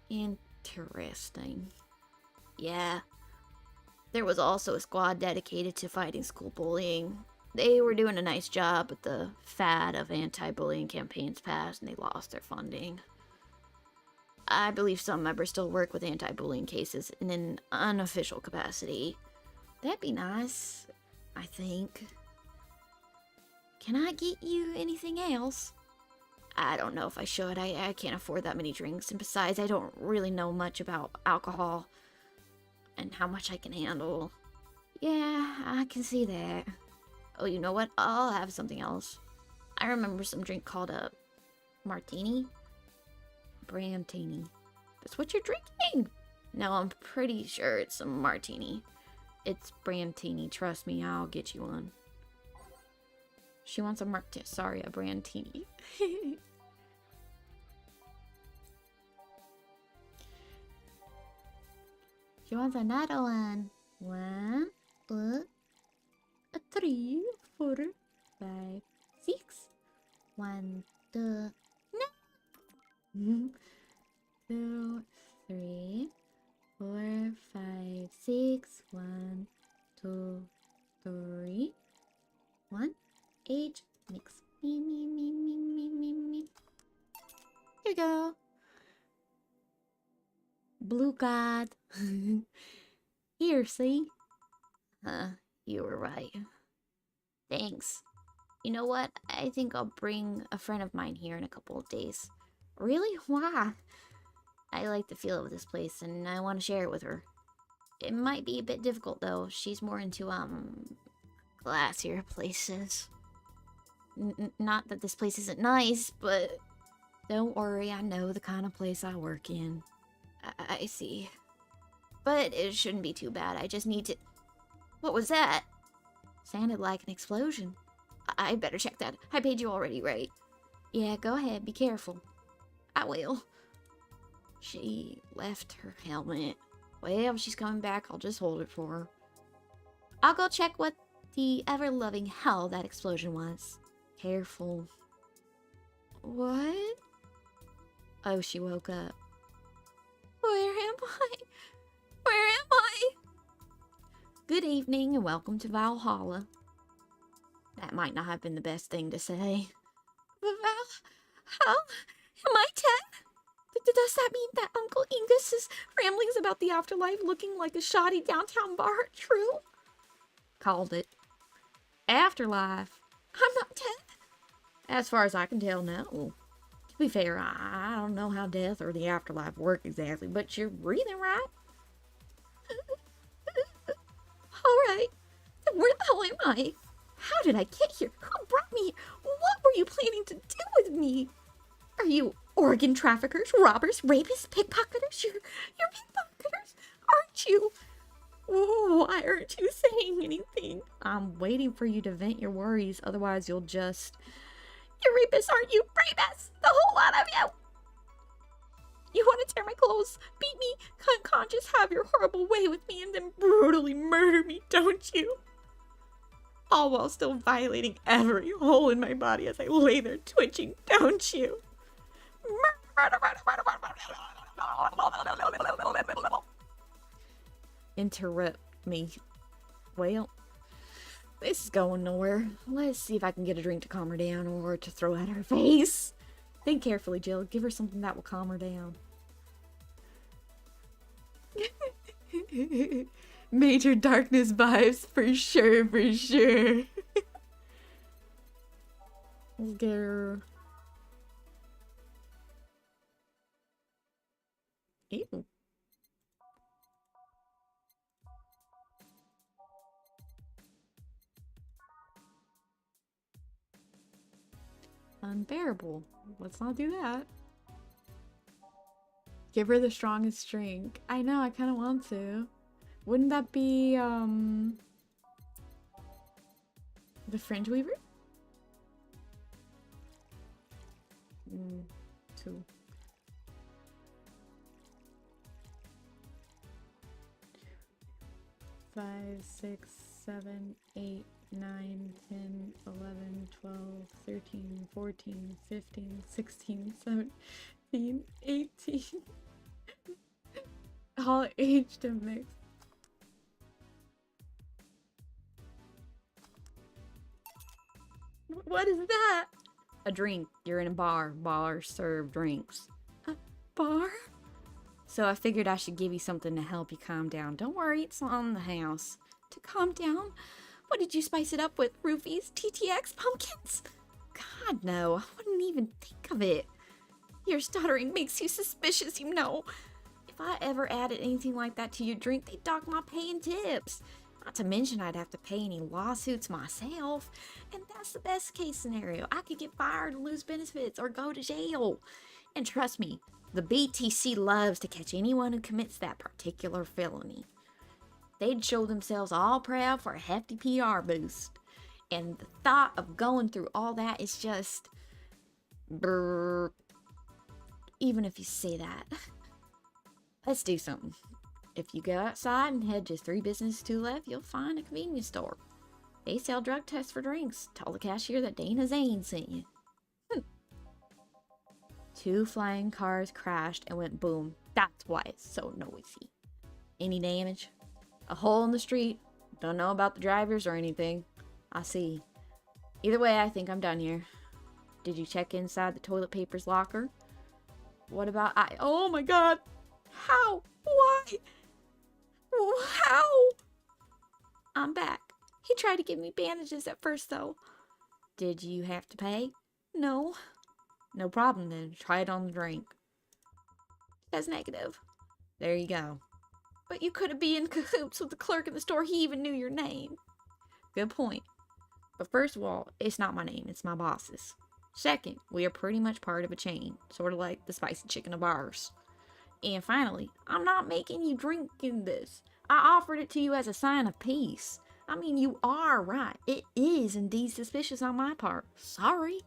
Interesting. Yeah. There was also a squad dedicated to fighting school bullying. They were doing a nice job, but the fad of anti-bullying campaigns passed and they lost their funding. I believe some members still work with anti-bullying cases in an unofficial capacity. That'd be nice, I think. Can I get you anything else? I don't know if I should. I can't afford that many drinks, and besides, I don't really know much about alcohol and how much I can handle. Yeah, I can see that. Oh, you know what? I'll have something else. I remember some drink called a martini? Brandtini. That's what you're drinking? No, I'm pretty sure it's a martini. It's Brandtini. Trust me, I'll get you one. She wants a a Brandtini. She wants another one. 1, 2, 3, 4, 5, 6. 1, 2, no. 2, 3, 4, 5, 6. 1, 2, 3. 1. Age mix. Me. Here you go. Blue God. Here, see? You were right. Thanks. You know what? I think I'll bring a friend of mine here in a couple of days. Really? Why? I like the feel of this place and I want to share it with her. It might be a bit difficult though. She's more into, classier places. Not that this place isn't nice, but don't worry, I know the kind of place I work in. I see. But it shouldn't be too bad. I just need to... What was that? Sounded like an explosion. I better check that. I paid you already, right? Yeah, go ahead. Be careful. I will. She left her helmet. Well, she's coming back. I'll just hold it for her. I'll go check what the ever-loving hell that explosion was. Careful. What? Oh, she woke up. Where am I? Where am I? Good evening and welcome to Valhalla. That might not have been the best thing to say. How? Am I dead? Does that mean that Uncle Ingus's ramblings about the afterlife looking like a shoddy downtown bar are true? Called it. Afterlife. I'm not dead. As far as I can tell, no. To be fair, I don't know how death or the afterlife work exactly, but you're breathing right. Alright. Where the hell am I? How did I get here? Who brought me here? What were you planning to do with me? Are you organ traffickers, robbers, rapists, pickpocketers? You're pickpocketers, aren't you? Why aren't you saying anything? I'm waiting for you to vent your worries, otherwise you'll just... You rapists, aren't you? Rapists! The whole lot of you! You want to tear my clothes, beat me, unconscious, have your horrible way with me, and then brutally murder me, don't you? All while still violating every hole in my body as I lay there twitching, don't you? Interrupt me. Well, this is going nowhere. Let's see if I can get a drink to calm her down or to throw at her face. Think carefully, Jill. Give her something that will calm her down. Major darkness vibes for sure, for sure. Let's get her. Ew. Unbearable. Let's not do that. Give her the strongest drink. I know, I kind of want to. Wouldn't that be, the Fringe Weaver? 2. 5, 6, 7, 8, 9, 10, 11, 12, 13, 14, 15, 16, 17, 18. All aged and mixed. What is that? A drink. You're in a bar. Bars serve drinks. A bar? So I figured I should give you something to help you calm down. Don't worry, it's on the house. To calm down? What did you spice it up with? Roofies? TTX? Pumpkins? God, no. I wouldn't even think of it. Your stuttering makes you suspicious, you know. If I ever added anything like that to your drink, they'd dock my pay and tips. Not to mention I'd have to pay any lawsuits myself. And that's the best case scenario. I could get fired, lose benefits, or go to jail. And trust me, the BTC loves to catch anyone who commits that particular felony. They'd show themselves all proud for a hefty PR boost. And the thought of going through all that is just... brrr. Even if you say that. Let's do something. If you go outside and head just 3 businesses to the left, you'll find a convenience store. They sell drug tests for drinks. Tell the cashier that Dana Zane sent you. 2 flying cars crashed and went boom. That's why it's so noisy. Any damage? A hole in the street? Don't know about the drivers or anything. I see. Either way, I think I'm done here. Did you check inside the toilet paper's locker? What about oh my god! How? Why? How? I'm back. He tried to give me bandages at first, though. Did you have to pay? No. No problem, then. Try it on the drink. That's negative. There you go. But you couldn't be in cahoots with the clerk in the store. He even knew your name. Good point. But first of all, it's not my name. It's my boss's. Second, we are pretty much part of a chain. Sort of like the spicy chicken of bars. And finally, I'm not making you drink in this. I offered it to you as a sign of peace. I mean, you are right. It is indeed suspicious on my part. Sorry.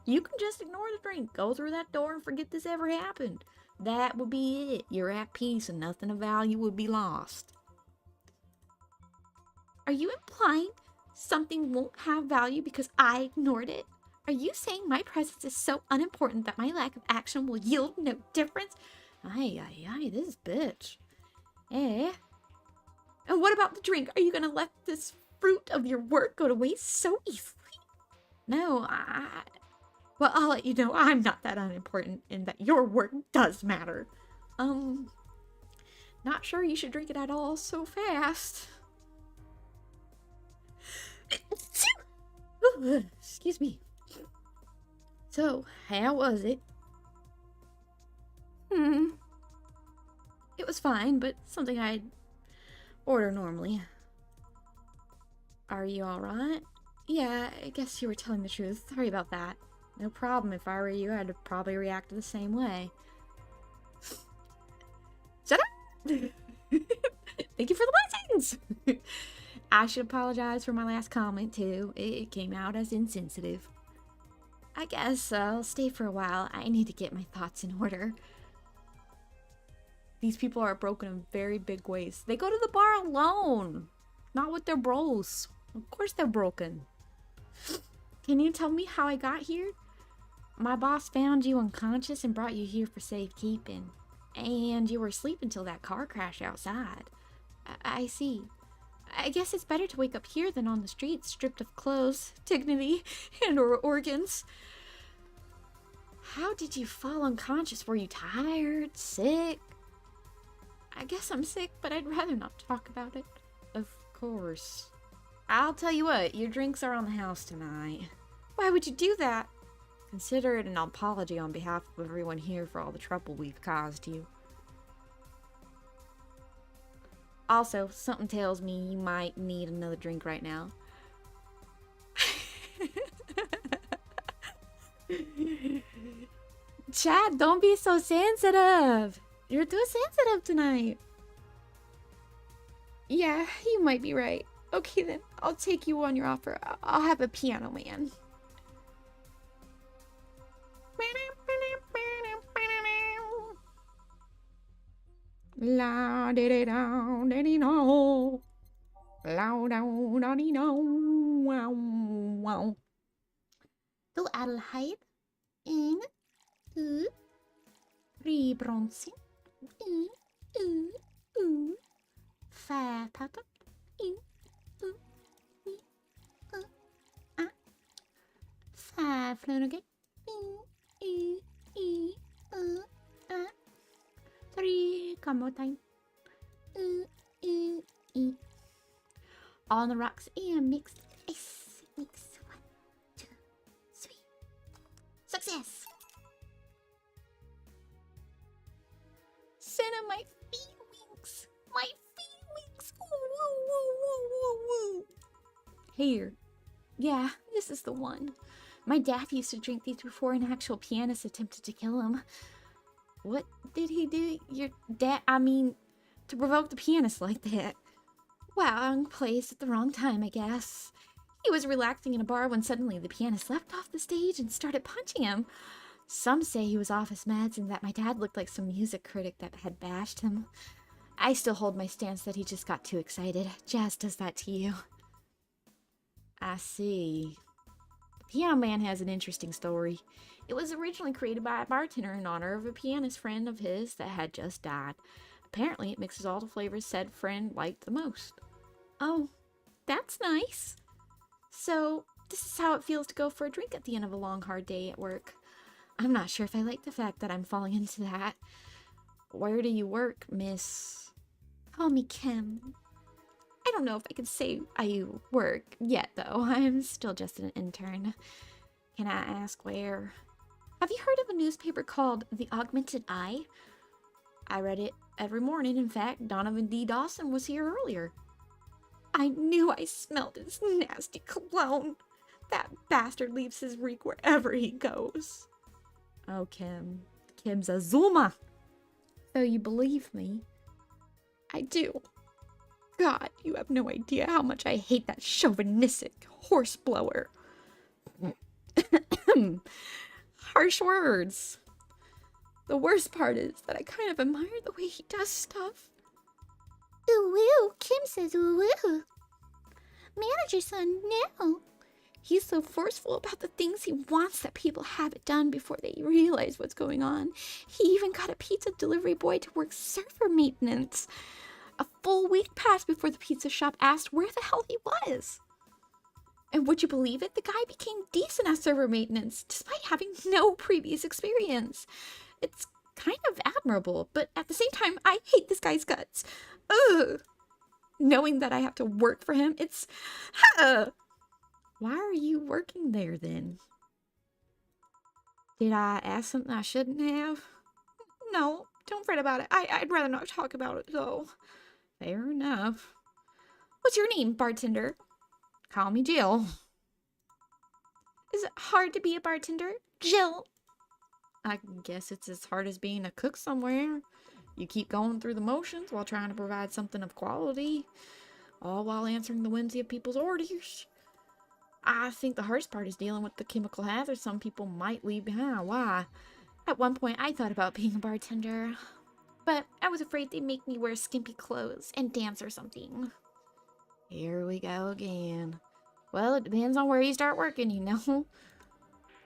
You can just ignore the drink, go through that door, and forget this ever happened. That would be it. You're at peace and nothing of value would be lost. Are you implying something won't have value because I ignored it? Are you saying my presence is so unimportant that my lack of action will yield no difference? Ay, this bitch. Eh? And what about the drink? Are you gonna let this fruit of your work go to waste so easily? No, well, I'll let you know I'm not that unimportant and that your work does matter. Not sure you should drink it at all so fast. Excuse me. So, how was it? It was fine, but something I'd order normally. Are you alright? Yeah, I guess you were telling the truth. Sorry about that. No problem. If I were you, I'd have probably reacted the same way. Shut up! Thank Thank you for the blessings! I should apologize for my last comment, too. It came out as insensitive. I guess I'll stay for a while. I need to get my thoughts in order. These people are broken in very big ways. They go to the bar alone, not with their bros. Of course they're broken. Can you tell me how I got here? My boss found you unconscious and brought you here for safekeeping. And you were asleep until that car crash outside. I see. I guess it's better to wake up here than on the streets, stripped of clothes, dignity, and or organs. How did you fall unconscious? Were you tired? Sick? I guess I'm sick, but I'd rather not talk about it. Of course. I'll tell you what, your drinks are on the house tonight. Why would you do that? Consider it an apology on behalf of everyone here for all the trouble we've caused you. Also, something tells me you might need another drink right now. Chad, don't be so sensitive. You're too sensitive tonight. Yeah, you might be right. Okay then, I'll take you on your offer. I'll have a piano man. La di di do di di no. La do da di no. Wow wow. Du Adelheid. En u. Rebronsen. Fätata. In. Fäflöge. Three, come more time. On the rocks and mixed ice. Mix 1, 2, 3. Success! Sena, my feelings! My feelings! Ooh. Here. Yeah, this is the one. My dad used to drink these before an actual pianist attempted to kill him. What did he do? Your dad, to provoke the pianist like that. Wrong place at the wrong time, I guess. He was relaxing in a bar when suddenly the pianist leapt off the stage and started punching him. Some say he was off his meds and that my dad looked like some music critic that had bashed him. I still hold my stance that he just got too excited. Jazz does that to you. I see. The Piano Man has an interesting story. It was originally created by a bartender in honor of a pianist friend of his that had just died. Apparently, it mixes all the flavors said friend liked the most. Oh, that's nice. So, this is how it feels to go for a drink at the end of a long, hard day at work. I'm not sure if I like the fact that I'm falling into that. Where do you work, Miss? Call me Kim. I don't know if I can say I work yet, though. I'm still just an intern. Can I ask where? Have you heard of a newspaper called The Augmented Eye? I read it every morning. In fact, Donovan D. Dawson was here earlier. I knew I smelled his nasty cologne. That bastard leaves his reek wherever he goes. Oh, Kim. Kim's a Zuma. So you believe me? I do. God, you have no idea how much I hate that chauvinistic horseblower. Harsh words. The worst part is that I kind of admire the way he does stuff. Ooh, Kim says ooh. Manager son, no. He's so forceful about the things he wants that people have it done before they realize what's going on. He even got a pizza delivery boy to work server maintenance. A full week passed before the pizza shop asked where the hell he was. And would you believe it? The guy became decent at server maintenance, despite having no previous experience. It's kind of admirable, but at the same time, I hate this guy's guts. Ugh. Knowing that I have to work for him, it's... Why are you working there, then? Did I ask something I shouldn't have? No, don't fret about it. I'd rather not talk about it, though. Fair enough. What's your name, bartender? Call me Jill. Is it hard to be a bartender? Jill. I guess it's as hard as being a cook somewhere. You keep going through the motions while trying to provide something of quality, all while answering the whimsy of people's orders. I think the hardest part is dealing with the chemical hazards some people might leave behind. Why? At one point, I thought about being a bartender, but I was afraid they'd make me wear skimpy clothes and dance or something. Here we go again. Well, it depends on where you start working, you know?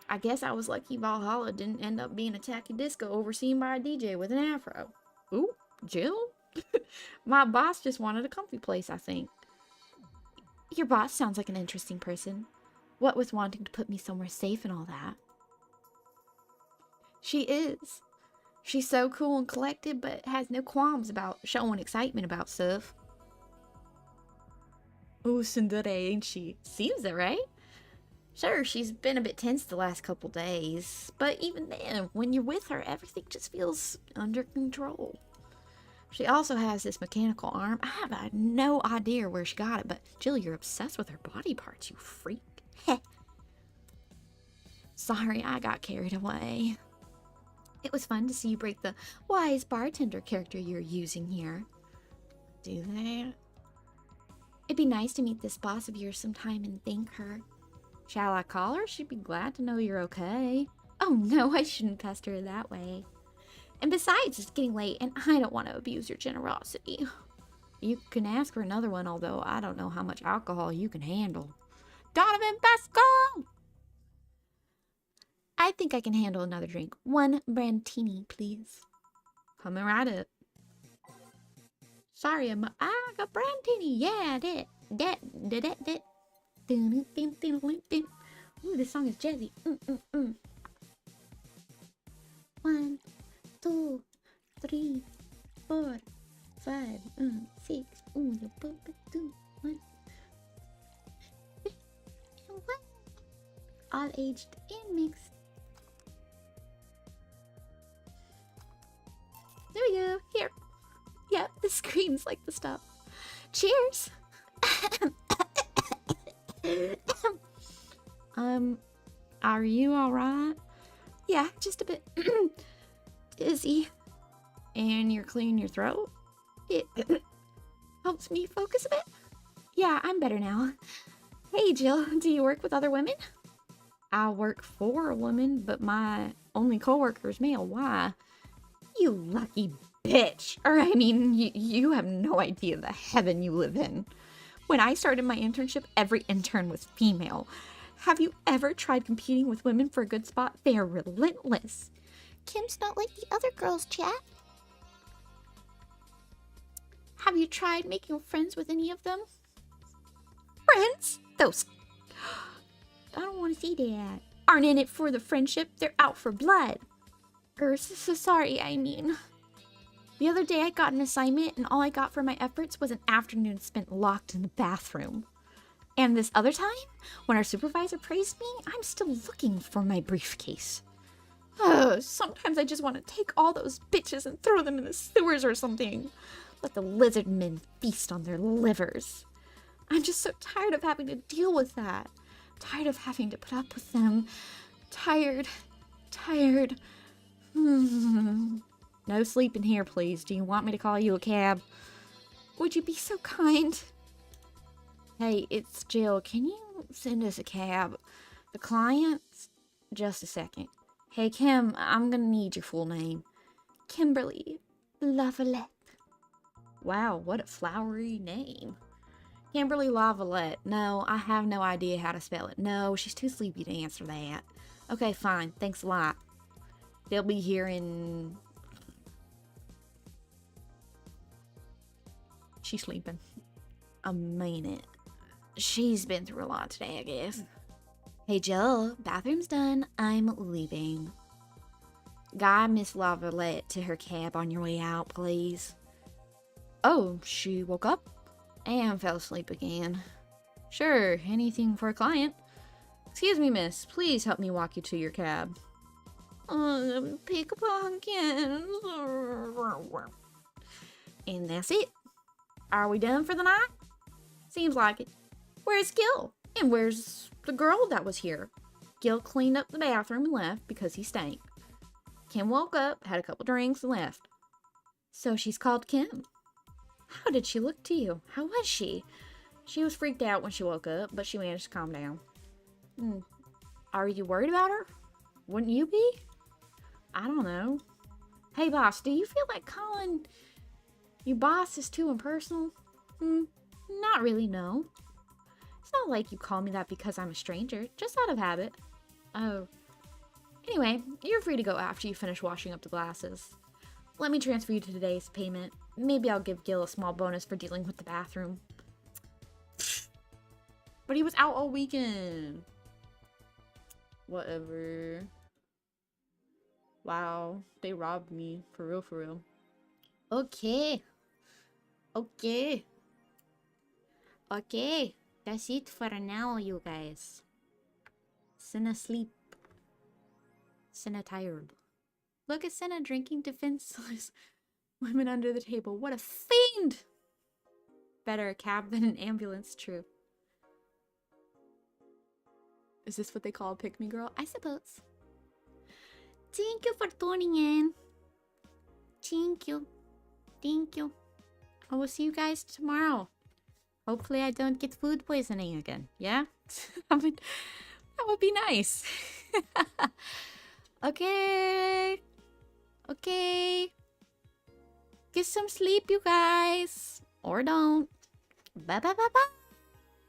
I guess I was lucky Valhalla didn't end up being a tacky disco overseen by a DJ with an afro. Ooh, Jill? My boss just wanted a comfy place, I think. Your boss sounds like an interesting person. What with wanting to put me somewhere safe and all that? She is. She's so cool and collected, but has no qualms about showing excitement about stuff. Ooh, tsundere, ain't she? Seems it, right? Sure, she's been a bit tense the last couple days, but even then, when you're with her, everything just feels under control. She also has this mechanical arm. I have no idea where she got it, but Jill, you're obsessed with her body parts, you freak. Heh. Sorry, I got carried away. It was fun to see you break the wise bartender character you're using here. Do that? It'd be nice to meet this boss of yours sometime and thank her. Shall I call her? She'd be glad to know you're okay. Oh no, I shouldn't pester her that way. And besides, it's getting late and I don't want to abuse your generosity. You can ask for another one, although I don't know how much alcohol you can handle. Donovan, Pascal! I think I can handle another drink. 1 brandtini, please. Coming right up. Sorry, I got brandtini. Yeah, that. Ooh, this song is jazzy. 1, 2, 3, 4, 5, 6. Ooh, 2, 1. All aged and mixed. There we go. Here. Yep, the screams like the stuff. Cheers. Are you alright? Yeah, just a bit dizzy. And you're clearing your throat? It helps me focus a bit. Yeah, I'm better now. Hey, Jill, do you work with other women? I work for a woman, but my only coworker is male. Why? You lucky bitch. Or I mean, you have no idea the heaven you live in. When I started my internship, every intern was female. Have you ever tried competing with women for a good spot? They are relentless. Kim's not like the other girls, chat. Have you tried making friends with any of them? Friends? Those... I don't want to see that. Aren't in it for the friendship, they're out for blood. So sorry, I mean. The other day I got an assignment and all I got for my efforts was an afternoon spent locked in the bathroom. And this other time, when our supervisor praised me, I'm still looking for my briefcase. Sometimes I just want to take all those bitches and throw them in the sewers or something. Let the lizard men feast on their livers. I'm just so tired of having to deal with that. Tired of having to put up with them. Tired. No sleeping here, please. Do you want me to call you a cab? Would you be so kind? Hey, it's Jill. Can you send us a cab? The clients? Just a second. Hey, Kim, I'm gonna need your full name. Kimberly Lavalette. Wow, what a flowery name. Kimberly Lavalette. No, I have no idea how to spell it. No, she's too sleepy to answer that. Okay, fine. Thanks a lot. They'll be here in... She's sleeping. A minute. She's been through a lot today, I guess. Hey, Jill. Bathroom's done. I'm leaving. Guide Miss Lavalette to her cab on your way out, please. Oh, she woke up? And fell asleep again. Sure, anything for a client. Excuse me, miss. Please help me walk you to your cab. Pick a pumpkin. And that's it. Are we done for the night? Seems like it. Where's Gil? And where's the girl that was here? Gil cleaned up the bathroom and left because he stank. Kim woke up, had a couple drinks, and left. So she's called Kim. How did she look to you? How was she? She was freaked out when she woke up, but she managed to calm down. Are you worried about her? Wouldn't you be? I don't know. Hey, boss, do you feel like calling you boss is too impersonal? Not really, no. It's not like you call me that because I'm a stranger, just out of habit. Oh. Anyway, you're free to go after you finish washing up the glasses. Let me transfer you to today's payment. Maybe I'll give Gil a small bonus for dealing with the bathroom. But he was out all weekend. Whatever. Wow, they robbed me. For real, for real. Okay. Okay. Okay. That's it for now, you guys. Sena sleep. Sena tired. Look at Sena drinking defenseless women under the table. What a fiend! Better a cab than an ambulance, true. Is this what they call a pick-me girl? I suppose. Thank you for tuning in. Thank you. Thank you. I will see you guys tomorrow. Hopefully I don't get food poisoning again. Yeah? That would be nice. Okay. Okay. Get some sleep, you guys. Or don't. Bye bye bye bye.